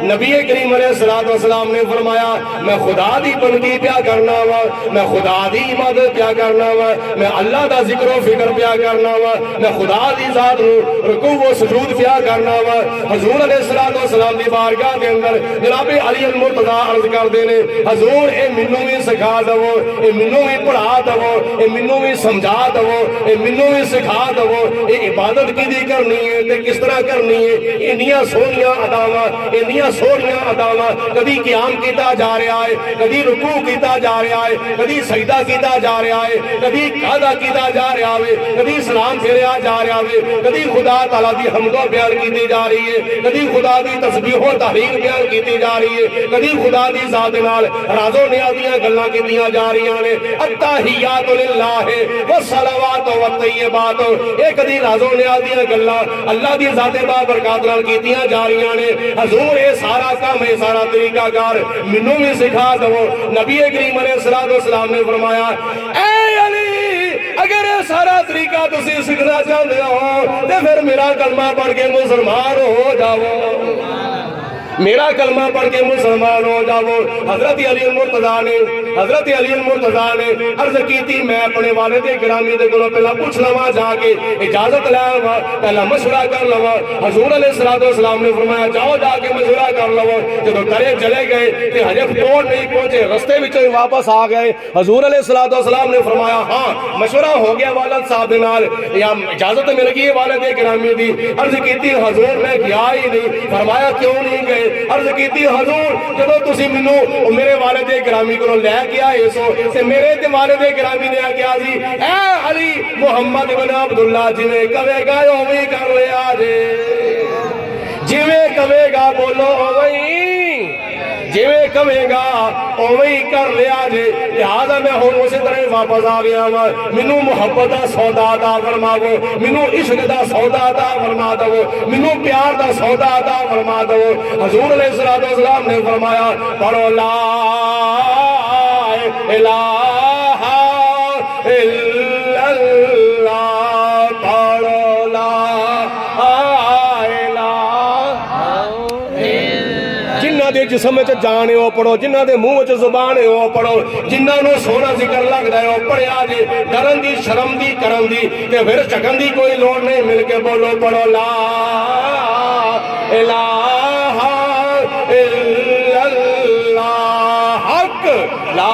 نبی کریم علیہ السلام نے فرمایا میں خدا دی بندگی پیا کرنا وا، میں خدا دی عبادت پیا کرنا وا، میں اللہ دا ذکر و فکر پیا کرنا وا، میں خدا دی ذات رکوع و سجود پیا کرنا وا۔ حضور علیہ السلام دی بارگاہ دے اندر جناب علی المرتضیٰ عرض کر دینے، حضور اے منوں بھی سکھا دو، اے منوں بھی پڑھا دو، اے منوں بھی سمجھا دو، اے منوں بھی سکھا دو، اے عبادت کی دی کرنی ہے تے کس طرح کرنی ہے، انہیاں سونیاں عداواں، انہیاں سونیاں عداواں، کدی قیام کیتا جا رہا ہے، کدی رکوع کیتا جا رہا ہے، کدی سجدہ کیتا جا رہا ہے، کدی قعدہ کیتا جا رہا ہے، کدی سلام پھیریا جا رہا ہے، کدی خدا تعالیٰ دی حمد و بیان کیتی جا رہی ہے، کدی خدا دی تسبیح و تحلیل بیان کیتی جا رہی ہے، کدی خدا دی ذات نال راز و نیازیاں گلاں کیتیاں جا رہی ہیں، التحیات للہ والصلوات والطیبات، اے کدی راز و نیازیاں گلاں اللہ دی ذات بابرکات نال کیتیاں جا رہی ہیں۔ حضور اے سارا کام اے سارا طریقہ کار منوں بھی سکھا دو۔ نبی کریم علیہ السلام نے فرمایا اے علی اگر اے سارا طریقہ تسی سکھنا چاہتے ہو تو پھر میرا کلمہ پڑھ کے مسلمان ہو جاؤ، میرا کلمہ پڑھ کے مسلمان ہو جاؤ۔ حضرت علی المرتضیٰ نے عرض کی تھی میں اپنے والد گرامی دے گلوں پہلا پوچھ لوا، جا کے اجازت لے آوا، پہلا مشورہ کر لوا۔ حضور علیہ السلام نے فرمایا جاؤ جا کے مشورہ کر لوا۔ جب کرے چلے گئے کہ حجب توڑ نہیں پہنچے، رستے وچوں ہی واپس آ گئے۔ حضور علیہ السلام نے فرمایا ہاں مشورہ ہو گیا والد صاحب دے نال، یا اجازت مل گئی والد گرامی دی۔ عرض کی تھی حضور میں گیا ہی نہیں۔ فرمایا کیوں نہیں گئے؟ عرض کی تھی حضور جدو تسی منوں میرے والد گرامی کو لے کے آئے سو تے میرے تے والد گرامی نے کیا سی اے علی محمد بن عبداللہ جویں کہے گا اوویں کر لیا جے، جویں کہے گا بولو اوویں، جویں کہے گا اوویں ہی کر لیا جے لہذا میں ہوں اسی طرح واپس آ گیا وا مینوں محبت دا سودا عطا فرماو مینوں عشق دا سودا عطا فرما دو مینوں پیار دا سودا عطا فرما دو حضور علیہ السلام نے فرمایا پڑھو لا الہ الا اللہ پڑھو لا دے جسم وچ جان ہے وہ پڑھو جنہ دے منہ وچ زبان ہے وہ پڑھو جنہ نو سونا ذکر لگدا ہے وہ پڑھیا جی ڈرن دی شرم دی کرن دی تے پھر چکن دی کوئی لوڑ نہیں مل کے بولو پڑھو لا الہ الا اللہ حق لا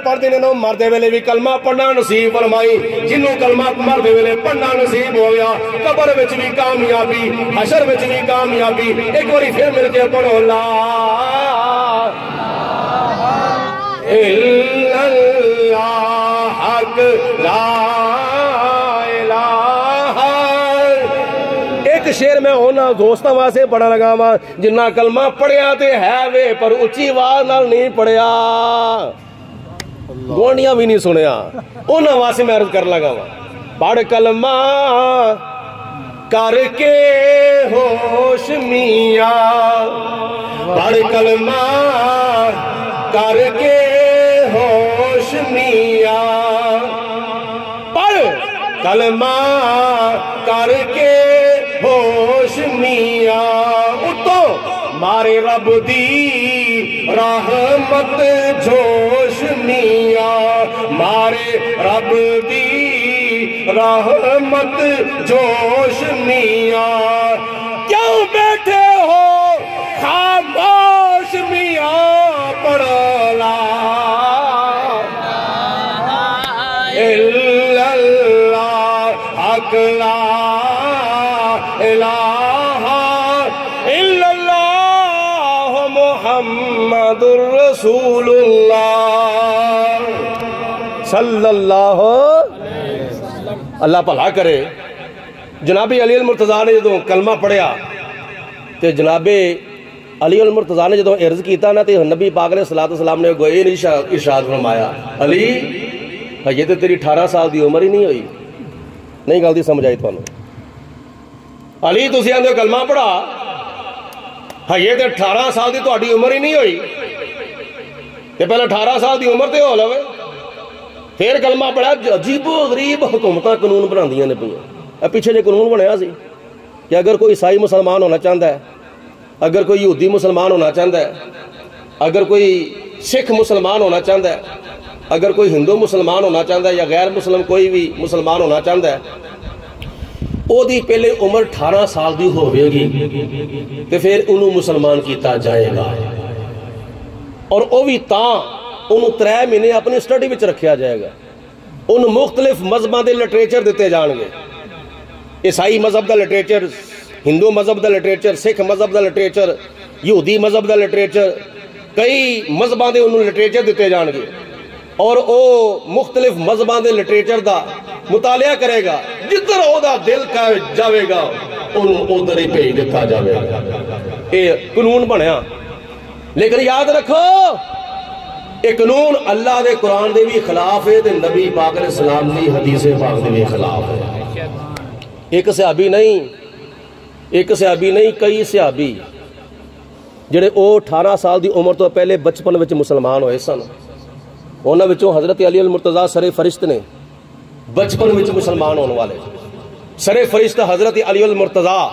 پڑھتے ہیں مردے ویلے بھی کلمہ پڑھنا نصیب فرمائی جنہوں کلمہ مردے ویلے پڑھنا نصیب ہو گیا قبر وچ بھی کامیابی حشر وچ بھی کامیابی ایک باری پھر مل کے پڑھو لا الا اللہ حق لا الہ ایک شعر میں ہونا دوستاں واسطے پڑھا لگا وا جنہ کلمہ پڑھیا تے ہے وے پر اچھی آواز نال نہیں پڑھیا گوانڈیاں بھی نہیں سنیا انہاں واسطے میں عرض کر لگا وا پڑھ کلمہ کر کے ہوش میاں پڑھ کلمہ کر کے ہوش میاں پڑھ کلمہ کر کے ہوش میاں اتو مارے رب دی رحمت جوش میاں مارے رب دی رحمت جوش میاں کیوں بیٹھے ہو خاموش میاں پڑھ لا الا اللہ حق لا الہ الا اللہ محمد رسول اللہ صلی اللہ اللہ بھلا کرے جناب علی المرتضیٰ نے جدوں کلمہ پڑھیا تے جناب علی المرتضیٰ نے جدوں عرض کیتا نا تے نبی پاک علیہ السلام نے گوئے ارشاد فرمایا علی یہ تے تیری 18 سال دی عمر ہی نہیں ہوئی نہیں گل دی سمجھ آئی تھانوں علی تسی آندے کلمہ پڑھا یہ تے 18 سال دی تہاڈی عمر ہی نہیں ہوئی تے پہلے 18 سال دی عمر تے ہو لوے پھر کلمہ پڑھا عجیب و غریب حکومتاں قانون بناندیاں نے پیاں پیچھے جو قانون بنیا سی کہ اگر کوئی عیسائی مسلمان ہونا چاہتا ہے اگر کوئی یہودی مسلمان ہونا چاہتا ہے اگر کوئی سکھ مسلمان ہونا چاہتا ہے اگر کوئی ہندو مسلمان ہونا چاہتا ہے یا غیر مسلم کوئی بھی مسلمان ہونا چاہتا ہے او دی پہلے عمر 18 سال دی ہوئے گی تے پھر انہوں مسلمان کیتا جائے گا اور او بھی تاں انہوں 3 مہینے اپنی سٹڈی وچ رکھیا جائے گا ان مختلف مذہباں دے لٹریچر دیتے جان گے عیسائی مذہب دا لٹریچر ہندو مذہب دا لٹریچر سکھ مذہب دا لٹریچر یہودی مذہب دا لٹریچر کئی مذہباں دے انہوں لٹریچر دیتے جان گے اور او مختلف مذہباں دے لٹریچر دا مطالعہ کرے گا جدھر او دا دل کا جاوے گا انہوں ادھر ہی بھیج دیتا جاوے گا یہ قانون بنیا لیکن یاد رکھو یہ قانون اللہ دے قرآن دے بھی خلاف ہے تے نبی پاک علیہ السلام دی حدیث پاک دے بھی خلاف ہے ایک صحابی نہیں کئی صحابی جڑے او 18 سال دی عمر تو پہلے بچپن وچ مسلمان ہوئے سن انہاں وچوں حضرت علی المرتضیٰ سر فرشت نے بچپن وچ مسلمان ہونے والے سر فرشت حضرت علی المرتضیٰ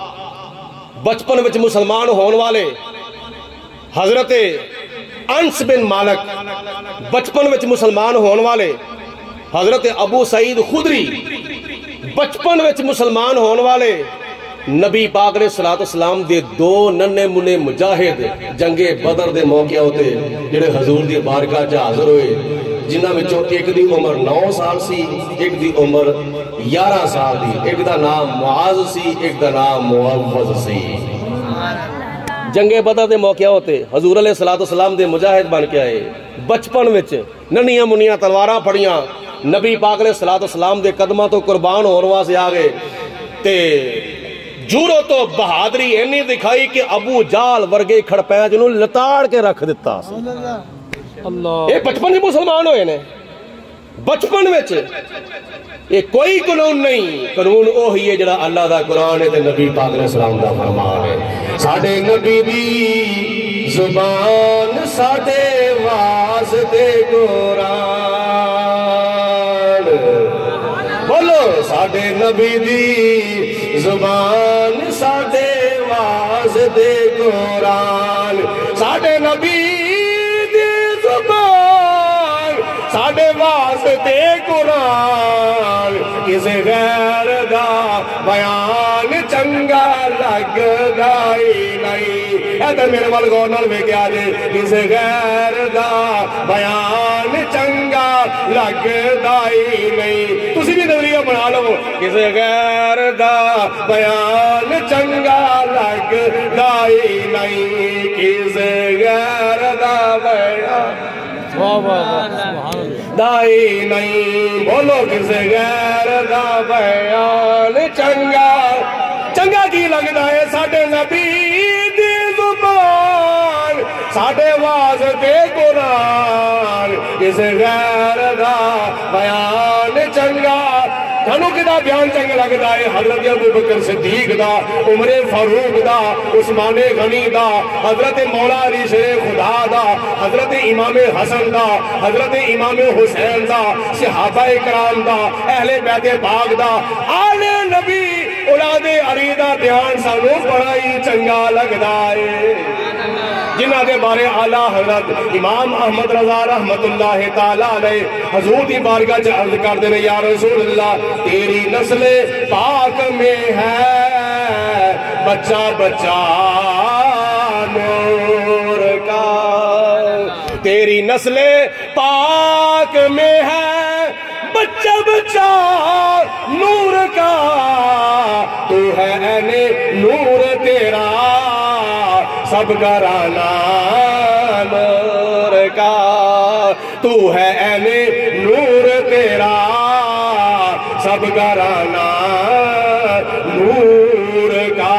بچپن وچ مسلمان ہونے والے حضرت انس بن مالک بچپن وچ مسلمان ہونے والے حضرت ابو سعید خدری بچپن وچ مسلمان ہونے والے نبی پاک علیہ السلام دے 2 ننے منے مجاہد جنگ بدر دے موقع ہوتے جڑے حضور دی بارگاہ چ حاضر ہوئے جنہاں وچوں ایک دی عمر 9 سال سی ایک دی عمر 11 سال دی ایک دا نام معاذ سی ایک دا نام معوذ سی جنگ بدر دے موقع ہوتے حضور علیہ السلام دے مجاہد بن کے آئے بچپن وچ ننیاں منیاں تلواراں پھڑیاں نبی پاک علیہ السلام دے قدماں تو قربان ہون واسطے آ گئے تے جورو تو بہادری اینی دکھائی کہ ابو جال ورگے کھڑپیں جنہوں لتاڑ کے رکھ دیتا اللہ یہ بچپن میں مسلمان ہوئے نے بچپن میں یہ کوئی قانون نہیں قانون اوہی ہے جڑا اللہ دا قرآن ہے تے نبی پاک علیہ السلام دا فرمان ہے ساڈے نبی دی زبان ساڈے واسطے قرآن بولو ساڈے نبی دی زبان ساڈے واسطے قرآن ساڈے نبی دی زبان ساڈے واسطے قرآن کسی غیر دا بیان چنگا لگدا ہی نہیں ادھر میرے وال غور نال ویکھیا جے کسی غیر دا بیان چنگا لگدا ہی نہیں تسی بھی نظریہ بنا لو کسی غیر دا بیان چنگا لگدا ہی نہیں کسی غیر دا بیان واہ واہ واہ سبحان اللہ دائی نہیں بولو کسی غیر دا بیان چنگا چنگا کی لگدا ہے ساڈے نبی دی زبان ساڈے واسطے قرآن کسی غیر دا بیان چنگا تھانوں کدا بیان چنگا لگدا ہے حضرت ابو بکر صدیق دا عمر فاروق دا عثمان غنی دا حضرت مولا علی شیر خدا دا حضرت امام حسن دا حضرت امام حسین دا صحابہ کرام دا اہل بیت پاک دا آل نبی اولاد علی دا بیان سانوں بڑا ہی چنگا لگدا ہے جنہ دے بارے اعلیٰ حضرت امام احمد رضا رحمت اللہ تعالیٰ علیہ حضور دی بارگاہ چ عرض کر دے یا رسول اللہ تیری نسل پاک میں ہے بچہ بچہ نور کا تیری نسل پاک میں ہے بچہ بچہ نور کا تو ہے این نور تیرا سب گھرانا نور کا تو ہے این نور تیرا سب گھرانا نور کا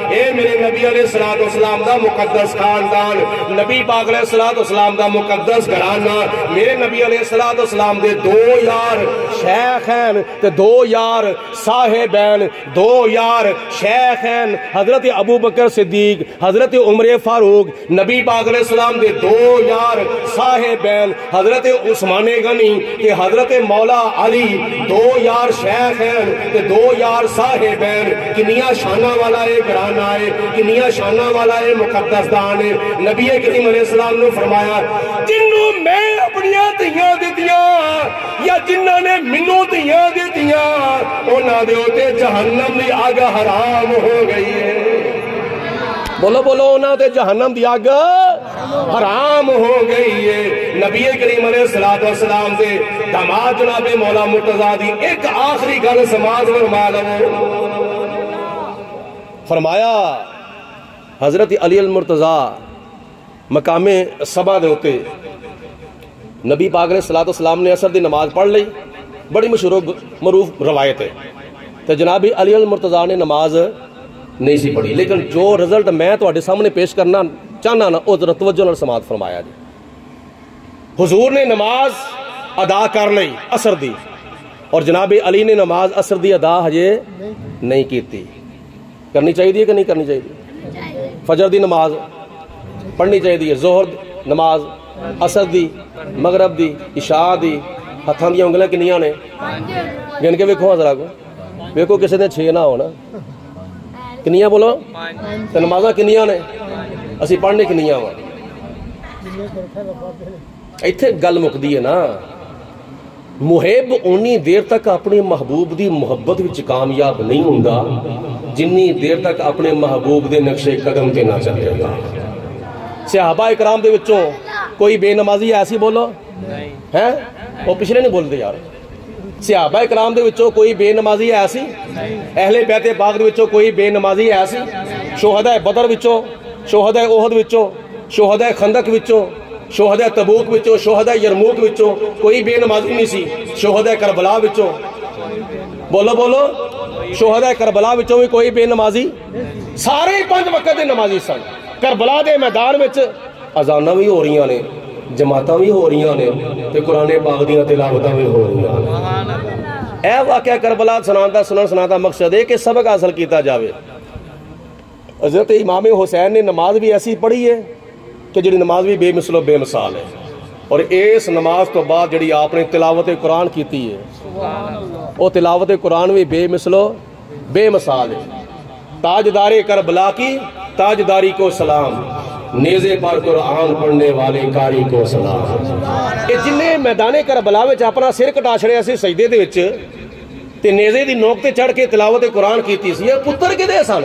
اے میرے نبی علیہ السلام دا مقدس خاندان نبی پاک علیہ السلام دا مقدس گھرانہ میرے نبی علیہ السلام دے دو یار شیخین تے دو یار صاحبین دو یار شیخین حضرت ابو بکر صدیق حضرت عمر فاروق نبی پاک علیہ السلام دے دو یار صاحبین حضرت عثمان غنی تے حضرت مولا علی دو یار شیخین تے دو یار صاحبین کنیا شانہ والا ہے گھرانہ ہے کنیا شانہ والا ہے مقدس دان ہے نبی کریم علیہ السلام نے فرمایا جنہوں میں اپنیاں دھیاں دیتیاں یا جنہوں نے منوں دھیاں دیتیاں انہاں دے ہوتے جہنم دی آگ حرام ہو گئی ہے بولو بولو انہاں دے جہنم دی آگ حرام ہو گئی ہے نبی کریم علیہ السلام دے داماد جناب مولا مرتضیٰ دی ایک آخری گل سماج فرما لو فرمایا حضرت علی المرتضیٰ مقام صبا دے ہوتے نبی پاک علیہ السلام نے عصر دی نماز پڑھ لی بڑی مشہور معروف روایت ہے تو جناب علی المرتضیٰ نے نماز نہیں سی پڑھی لیکن جو رزلٹ میں تواڈے سامنے پیش کرنا چاہنا نا او ذرا توجہ نال سماعت فرمایا جی حضور نے نماز ادا کر لی عصر دی اور جناب علی نے نماز عصر دی ادا ہجے نہیں کیتی کرنی چاہیے کہ نہیں کرنی چاہیے فجر دی نماز پڑھنی چاہیے ظہر نماز عصر دی مغرب دی عشاء دی ہتھاں دی انگلیاں کنیاں نے گن کے ویکھو ذرا کو ویکھو کسی نے 6 نہ ہونا کنیاں بولو تے نمازاں کنیاں نے اسی پڑھنے کنیاں وا ایتھے گل مکدی ہے نا محب اونی دیر تک اپنے محبوب دی محبت وچ کامیاب نہیں ہوندا جنی دیر تک اپنے محبوب دے نقش قدم تے نہ چلے گا صحابہ اکرام دے وچوں کوئی بے نمازی ایسی بولو ہیں وہ پچھلے نہیں بولتے یار صحابہ اکرام دے وچوں کوئی بے نمازی ایسی اہل بیت پاک دے وچوں کوئی بے نمازی ایسی شہداء بدر وچوں شہداء احد وچوں شہداء خندق وچوں شہداء تبوک وچوں شہداء یرموک وچوں کوئی بے نمازی نہیں سی شہداء کربلا وچوں بولو بولو شہداء کربلا وچوں بھی کوئی بے نمازی سارے 5 وقت دے نمازی سن کربلا دے میدان وچ اذاناں بھی ہو رہی نے جماعتاں بھی ہو رہی نے تے قرآن پاک دیاں تلاوتاں بھی ہو رہی نے اے واقعہ کربلا سنن دا مقصد ہے کہ سبق حاصل کیتا جاوے حضرت امام حسین نے نماز بھی ایسی پڑھی ہے کہ جڑی نماز بھی بے مثل و بے مثال ہے اور اس نماز تو بعد جڑی آپ نے تلاوت قرآن کیتی ہے وہ تلاوت قرآن بھی بے مثل و بے مثال ہے تاجدار کربلا کی تاجداری کو سلام نیزے پر قرآن پڑھنے والے کاری کو سلام یہ جنہیں میدان کربلا وچ اپنا سر کٹا چھڑیا سی سجدے دے وچ تے نیزے دی نوک تے چڑھ کے تلاوت قرآن کیتی سی یہ پتر کدے سن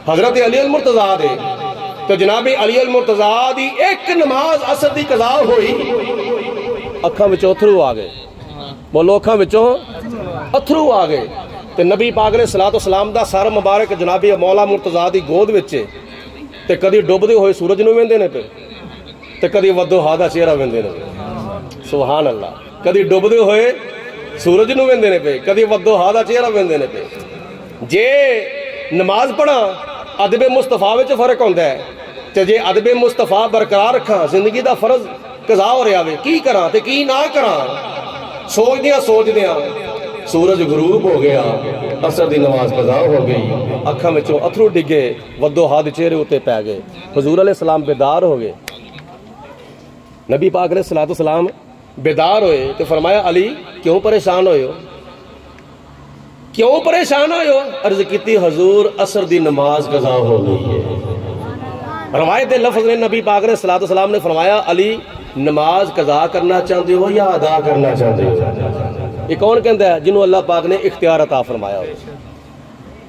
حضرت علی المرتضیٰ دے تو جناب علی المرتضیٰ دی ایک نماز عصر دی قضا ہوئی اکھاں وچوں اتھرو آ گئے بولو اکھاں وچوں اتھرو آ گئے تے نبی پاک علیہ الصلوۃ والسلام دا سر مبارک جناب مولا مرتضیٰ دی گود وچ تے کدی ڈوبدے ہوئے سورج نو ویندے نے پے تے کدی ودوحا دا چہرہ ویندے نے سبحان اللہ کدی ڈوبدے ہوئے سورج نو ویندے نے پے کدی ودوحا دا چہرہ ویندے نے پے جے نماز پڑھا ادب مصطفیٰ وچ فرق ہوندا ہے تے جے ادب مصطفیٰ برقرار رکھاں زندگی دا فرض قضا ہو رہا وے کی کراں تے کی نہ کراں سوچدیاں سورج غروب ہو گیا عصر دی نماز قضا ہو گئی اکھاں وچوں اتھرو ڈگے ودوحا دے چہرے اتے پے گئے حضور علیہ السلام بیدار ہو گئے نبی پاک علیہ الصلوۃ والسلام بیدار ہوئے تے فرمایا علی کیوں پریشان ہوئے ہو کیوں پریشان ہوئے ہو عرض کیتی حضور عصر دی نماز قضا ہو گئی ہے روایت لفظ نے نبی پاک علیہ الصلوۃ والسلام نے فرمایا علی نماز قضا کرنا چاہتے ہو یا ادا کرنا چاہتے ہو یہ کون کہندا ہے جنہوں اللہ پاک نے اختیار عطا فرمایا ہو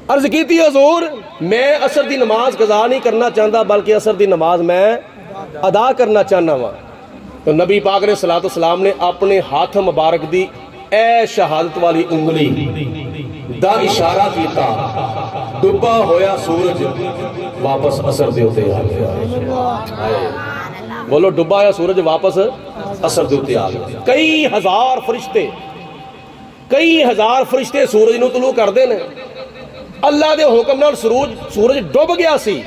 عرض کیتی حضور میں عصر دی نماز قضا نہیں کرنا چاہتا بلکہ عصر دی نماز میں ادا کرنا چاہنا وا تو نبی پاک علیہ الصلوۃ والسلام نے اپنے ہاتھ مبارک دی اے شہادت والی انگلی دا اشارہ کیتا ڈبا ہویا سورج واپس عصر دے اوتے آ گیا بولو ڈبا ہویا سورج واپس عصر دے اوتے آ گیا کئی ہزار فرشتے سورج نو طلوع کردے نے اللہ دے حکم نال سورج ڈب گیا سی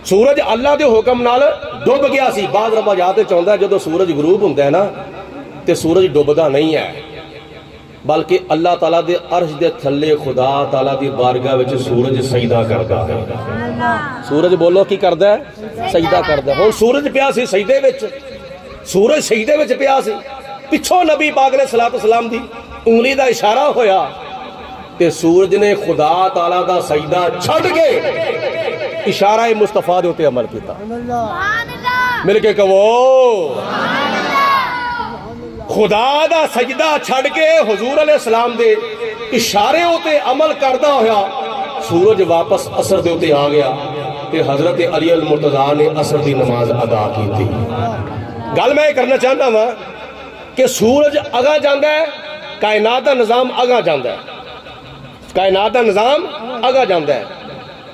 سورج اللہ دے حکم نال ڈب گیا سی بعض روایات چاہندا ہے جدوں سورج غروب ہوندا ہے نا تے سورج ڈبدا نہیں ہے بلکہ اللہ تعالیٰ دے عرش دے تھلے خدا تعالیٰ دی بارگاہ وچ سورج سجدہ کردا ہے سورج بولو کی کردا ہے سجدہ کردا ہے ہن سورج پیا سی سجدے وچ سورج سجدے وچ پیا سی پچھوں نبی پاک علیہ الصلوۃ والسلام دی انگلی دا اشارہ ہویا تے سورج نے خدا تعالیٰ دا سجدہ چھڈ کے اشارہ مصطفیٰ دے اوتے عمل کیتا مل کے کہو خدا دا سجدہ چھڑ کے حضور علیہ السلام دے اشارے ہوتے عمل کردہ ہویا سورج واپس عصر دے ہوتے آ گیا کہ حضرت علی المرتضیٰ نے عصر دی نماز ادا کی تھی گل میں کرنا چاہتا ہوں کہ سورج اگا جاندہ ہے کائنات دا نظام اگا جاندہ ہے کائنات دا نظام اگا جاندہ ہے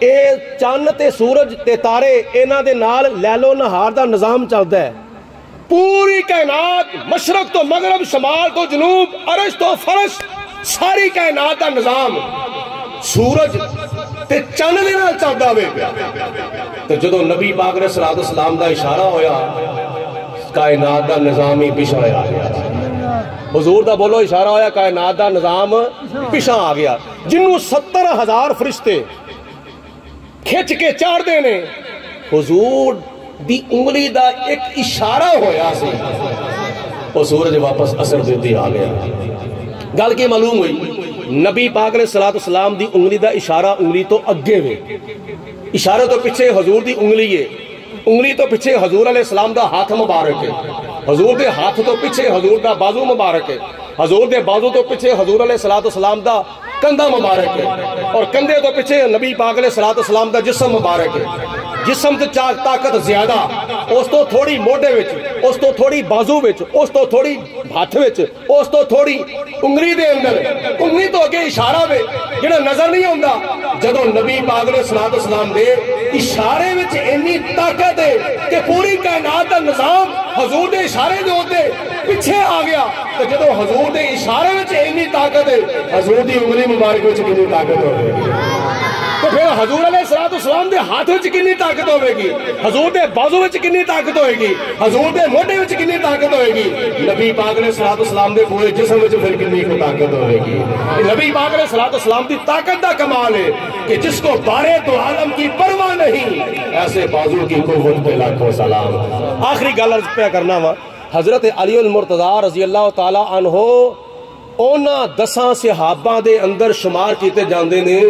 اے چاند تے سورج تے تارے اینا دے نال لیل و نہار دا نظام چلتا ہے پوری کائنات مشرق تو مغرب شمال تو جنوب عرش تو فرش ساری کائنات دا نظام سورج تے چند دے نال چلدا ہوئے پیا تو جدوں نبی پاک علیہ الصلوۃ والسلام دا اشارہ ہویا کائنات دا نظام ہی پیچھے آ گیا حضور دا بولو اشارہ ہویا کائنات دا نظام پیچھے آ گیا جنوں 70,000 فرشتے کھچ کے چاڑ دینے حضور دی انگلی دا ایک اشارہ ہویا سی وہ سورج واپس عصر دیتی آ گیا گل کی معلوم ہوئی نبی پاک علیہ السلام دی انگلی دا اشارہ انگلی تو اگے ہوئے اشارہ تو پچھے حضور دی انگلی ہے انگلی تو پچھے حضور علیہ السلام دا ہاتھ مبارک ہے حضور دے ہاتھ تو پچھے حضور دا بازو مبارک ہے حضور دے بازو تو پچھے حضور علیہ السلام دا کندھا مبارک ہے اور کندھے تو پچھے نبی پاک علیہ السلام دا جسم مبارک ہے جسم تے طاقت زیادہ، اس تو تھوڑی موڈے وچ، اس تو تھوڑی بازو وچ، اس تو تھوڑی ہاتھ وچ، اس تو تھوڑی انگلی دے اندر، انگلی تو اگے اشارہ وے جڑا نظر نہیں ہوندا، جدوں نبی پاک علیہ الصلوۃ والسلام دے اشارے وچ اتنی طاقت ہے کہ پوری کائنات دا نظام حضور دے اشارے دے اوتے پیچھے آ گیا، تو جدوں حضور دے اشارے وچ اتنی طاقت ہے، حضور دی انگلی مبارک وچ کتنی طاقت ہوے گی، تو پھر حضور علیہ الصلوۃ والسلام دے ہاتھ وچ کتنی طاقت ہوے گی، حضور دے بازو وچ کتنی طاقت ہوے گی، حضور دے موڈے وچ کتنی طاقت ہوے گی، نبی پاک علیہ الصلوۃ والسلام دے پورے جسم وچ پھر کتنی طاقت ہوے گی۔ نبی پاک علیہ الصلوۃ والسلام دی طاقت دا کمال ہے کہ جس کو بارے تو عالم کی پرواہ نہیں، ایسے بازو کی قوت پہ لاکھوں سلام۔ آخری گل عرض پہ کرنا وا، حضرت علی المرتضیٰ رضی اللہ تعالی عنہ اونا 10 صحابہ دے اندر شمار کیتے جاندے نے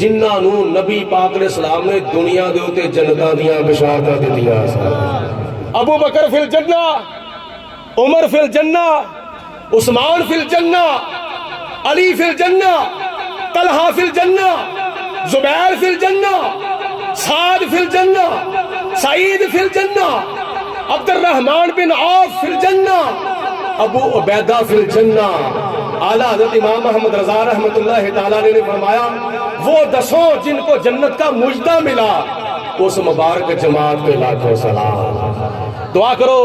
جنہاں نو نبی پاک علیہ السلام نے دنیا دے اوتے جنتاں دیاں بشارتاں دتیاں سن۔ ابو بکر فی الجنہ، عمر فی الجنہ، عثمان فی الجنہ، علی فی الجنہ، طلحہ فی الجنہ، زبیر فی الجنہ، سعد فی الجنہ، سعید فی الجنہ، عبد الرحمن بن عوف فی الجنہ، ابو عبیدہ فی الجنہ۔ اعلیٰ حضرت امام محمد رضا رحمۃ اللہ تعالیٰ نے فرمایا وہ 10 جن کو جنت کا مجدہ ملا، اس مبارک جماعت پہ لاکھوں سلام۔ دعا کرو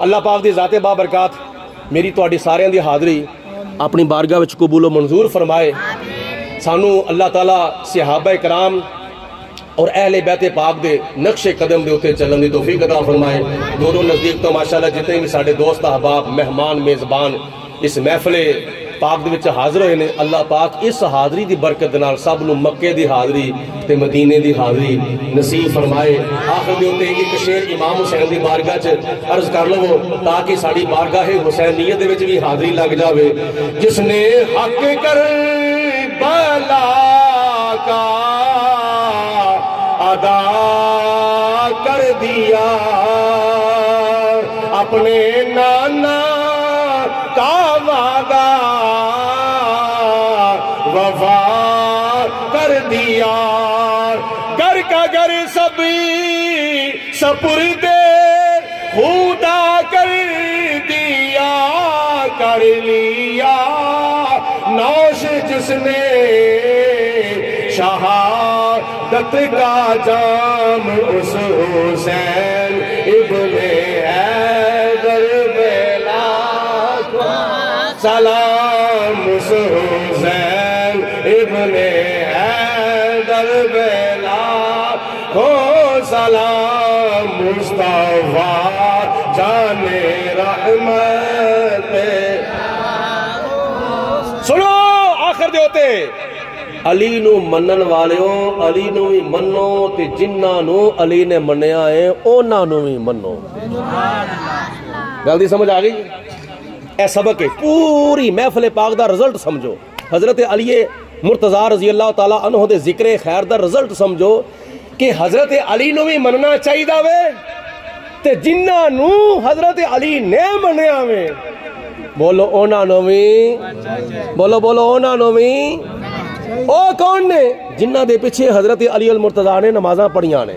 اللہ پاک دی ذات بابرکات میری تواڈی ساریاں دی حاضری اپنی بارگاہ وچ قبول و منظور فرمائے، سانو اللہ تعالیٰ صحابہ کرام اور اہل بیت پاک دے نقش قدم دے اوتے چلن دی توفیق عطا فرمائے۔ دوروں نزدیک تو ماشاءاللہ جتنے بھی ساڈے دوست احباب مہمان میزبان اس محفل پاک دے وچ حاضر ہوئے نے، اللہ پاک اس حاضری دی برکت نال سب نو مکے دی حاضری تے مدینے دی حاضری نصیب فرمائے۔ آخر دے اوتے ایک شعر امام حسین دی بارگاہ چ عرض کر لو تاکہ ساڈی بارگاہ حسینیت دے وچ بھی حاضری لگ جاوے۔ جس نے حق کربلا کا ادا کر دیا، اپنے نانا کا وعدہ وفا کر دیا، گھر کا گھر سب سپرد خدا کر دیا، کر لیا نوش جس نے شہادت کا جام، اس حسین ابن حیدر بلا سلام، اس حسین ابن حیدر بلا کو سلام، مصطفیٰ جان رحمت۔ سنو آخر دے ہوتے علی نو منن والیوں، علی نو بھی منو تے جنہاں نو علی نے منیا ہے اونا نو بھی منو۔ گل دی سمجھ آ گئی؟ اے سبق ہے، پوری محفل پاک دا رزلٹ سمجھو، حضرت علی مرتضیٰ رضی اللہ تعالیٰ عنہ دے ذکر خیر دا رزلٹ سمجھو کہ حضرت علی نو بھی مننا چاہیے وے تے جنہاں نو حضرت علی نے منیا وے بولو اونا نو بھی، بولو اونا نو بھی۔ او کون نے؟ جنہ دے پیچھے حضرت علی المرتضیٰ نے نمازاں پڑھیاں نے۔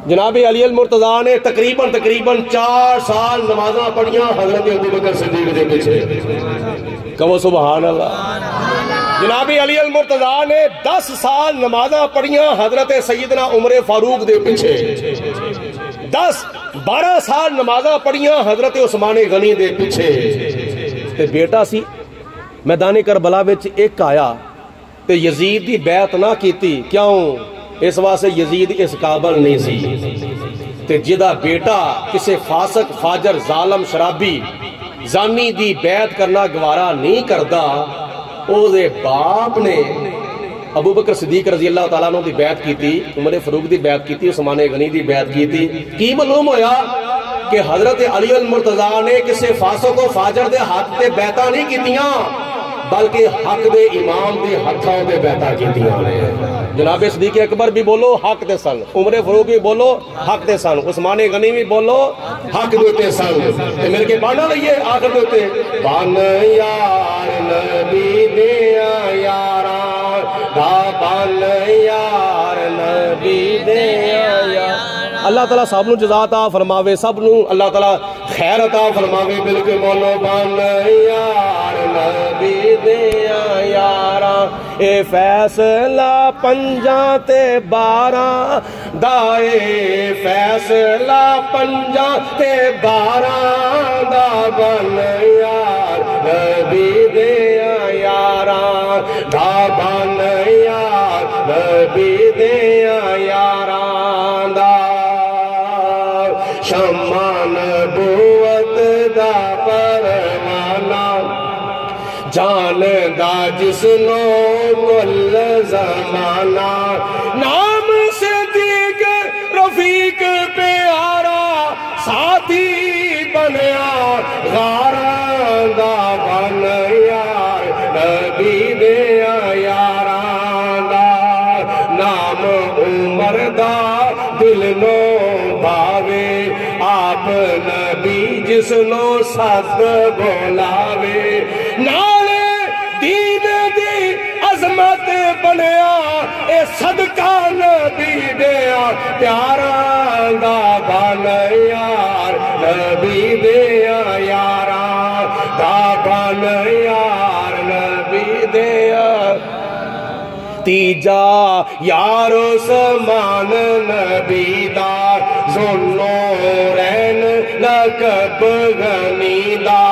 جناب علی المرتضیٰ نے تقریباً 4 سال نمازاں پڑھیاں حضرت ابوبکر صدیق دے پیچھے، کہو سبحان اللہ۔ جناب علی المرتضیٰ نے 10 سال نمازاں پڑھیاں حضرت سیدنا عمر فاروق دے پیچھے، 12 سال نمازاں پڑھیاں حضرت عثمان غنی دے پیچھے۔ تے بیٹا سی میدان کربلا وچ ایک آیا تے یزید دی بیعت نہ کیتی، کیوں؟ اس واسطے یزید اس قابل نہیں سی، تے جدا بیٹا کسے فاسق فاجر ظالم شرابی زانی دی بیعت کرنا گوارا نہیں کردا، او دے باپ نے ابو بکر صدیق رضی اللہ تعالیٰ عنہ دی بیعت کیتی، عمر فاروق دی بیعت کیتی، عثمان غنی دی بیعت کیتی۔ کی معلوم ہویا کہ حضرت علی المرتضیٰ نے کسے فاسق و فاجر دے ہاتھ تے بیعتاں نہیں کیتیاں بلکہ حق دے امام دے ہتھاں تے بیعتاں کیتیاں نے۔ جناب صدیق اکبر بھی بولو حق دے سن، عمر فاروق بھی بولو حق دے سن، عثمان غنی بھی بولو حق دے سن۔ تے میرے کے پڑھنا لئیے آخر دے بان یار نبی دیا یاراں دا، بان یار نبی دیا اللہ تعالیٰ سب نو جزا عطا فرماوے سب نو اللہ تعالیٰ خیر عطا فرماوے بالکل مولو بن یار نبی دیاں یاراں اے فیصلہ 5 تے 12 دا اے فیصلہ 5 تے 12 دا بن یار نبی دیاں یاراں دا بن یار نبی دیاں یاراں دا شمع نبوت دا پروانہ جان دا جسنو کل زمانہ نام صدیق رفیق پیارا ساتھی بنیا غاراں دا بن یار نبی دیاں یاراں دا نام عمر دا دل نو بھاوے آپ نبی جسنو سد بولاوے نالے دین دی عظمت بنیا اے صدقہ نبی دیا پیاراں دا بن یار نبی دیا یاراں دا بن یار نبی دیا تیجا یار سمان نبی دا ذوالنورین لقب غنی دا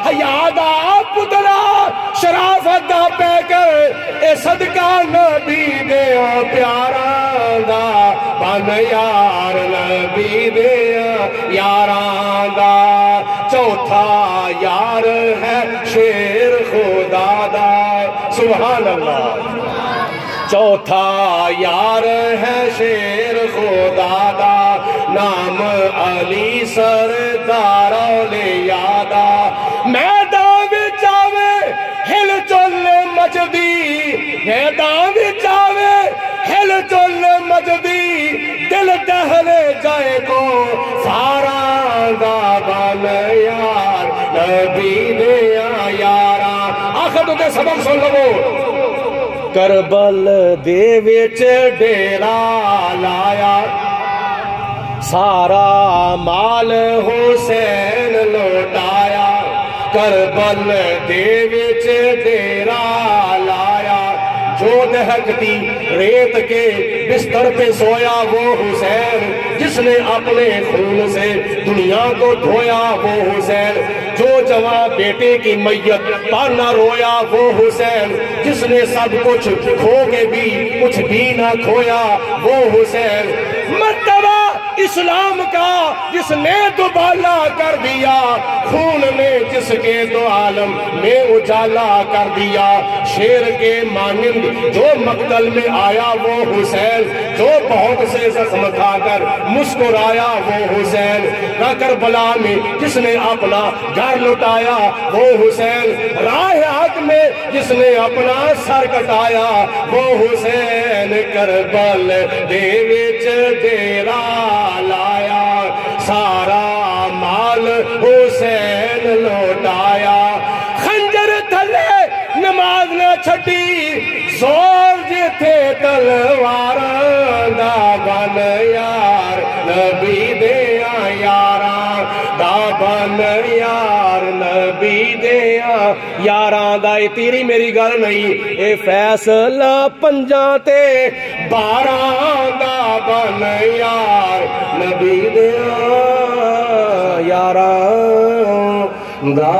حیا دا پترا شرافت دا پیکر اے صدقہ نبی دیا پیاراں دا بن یار نبی دیا یاراں دا چوتھا یار ہے شیر خدا دا سبحان اللہ چوتھا یار ہے شیر خدا دا نام علی سردار اولیاء دا میدان وچ آوے ہل چل مچدی میدان وچ آوے ہل چل مچدی دل دہل جائے کو سارا دا بن یار نبی دیاں یاراں آخر تو تے سبق سن لو کربل دے وچ ڈیرا لایا سارا مال حسین لوٹایا کربل دے وچ ڈیرا لایا جو دہکتی ریت کے بستر پہ سویا وہ حسین جس نے اپنے خون سے دنیا کو دھویا وہ حسین جو جوان بیٹے کی میت پر نہ رویا وہ حسین جس نے سب کچھ کھو کے بھی کچھ بھی نہ کھویا وہ حسین مرتبہ اسلام کا جس نے دوبالا کر دیا خون نے جس کے دو عالم میں اجالا کر دیا شیر کے مانند جو مقتل میں آیا وہ حسین جو بہت سے زخم کھا کر مسکرایا وہ حسین کربلا میں جس نے اپنا گھر لٹایا وہ حسین راہ حق میں جس نے اپنا سر کٹایا وہ حسین کربل دے وچ ڈیرا لایا سارا مال حسین لوٹایا خنجر تھلے نماز نہ چھٹی زور جتھے تلواراں دا بن یار نبی دیاں یاراں دا بن یار نبی دیاں یاراں دا اے تیری میری گل نہیں اے فیصلہ 5 تے 12 دا بن یار نبی دیاں یاراں دا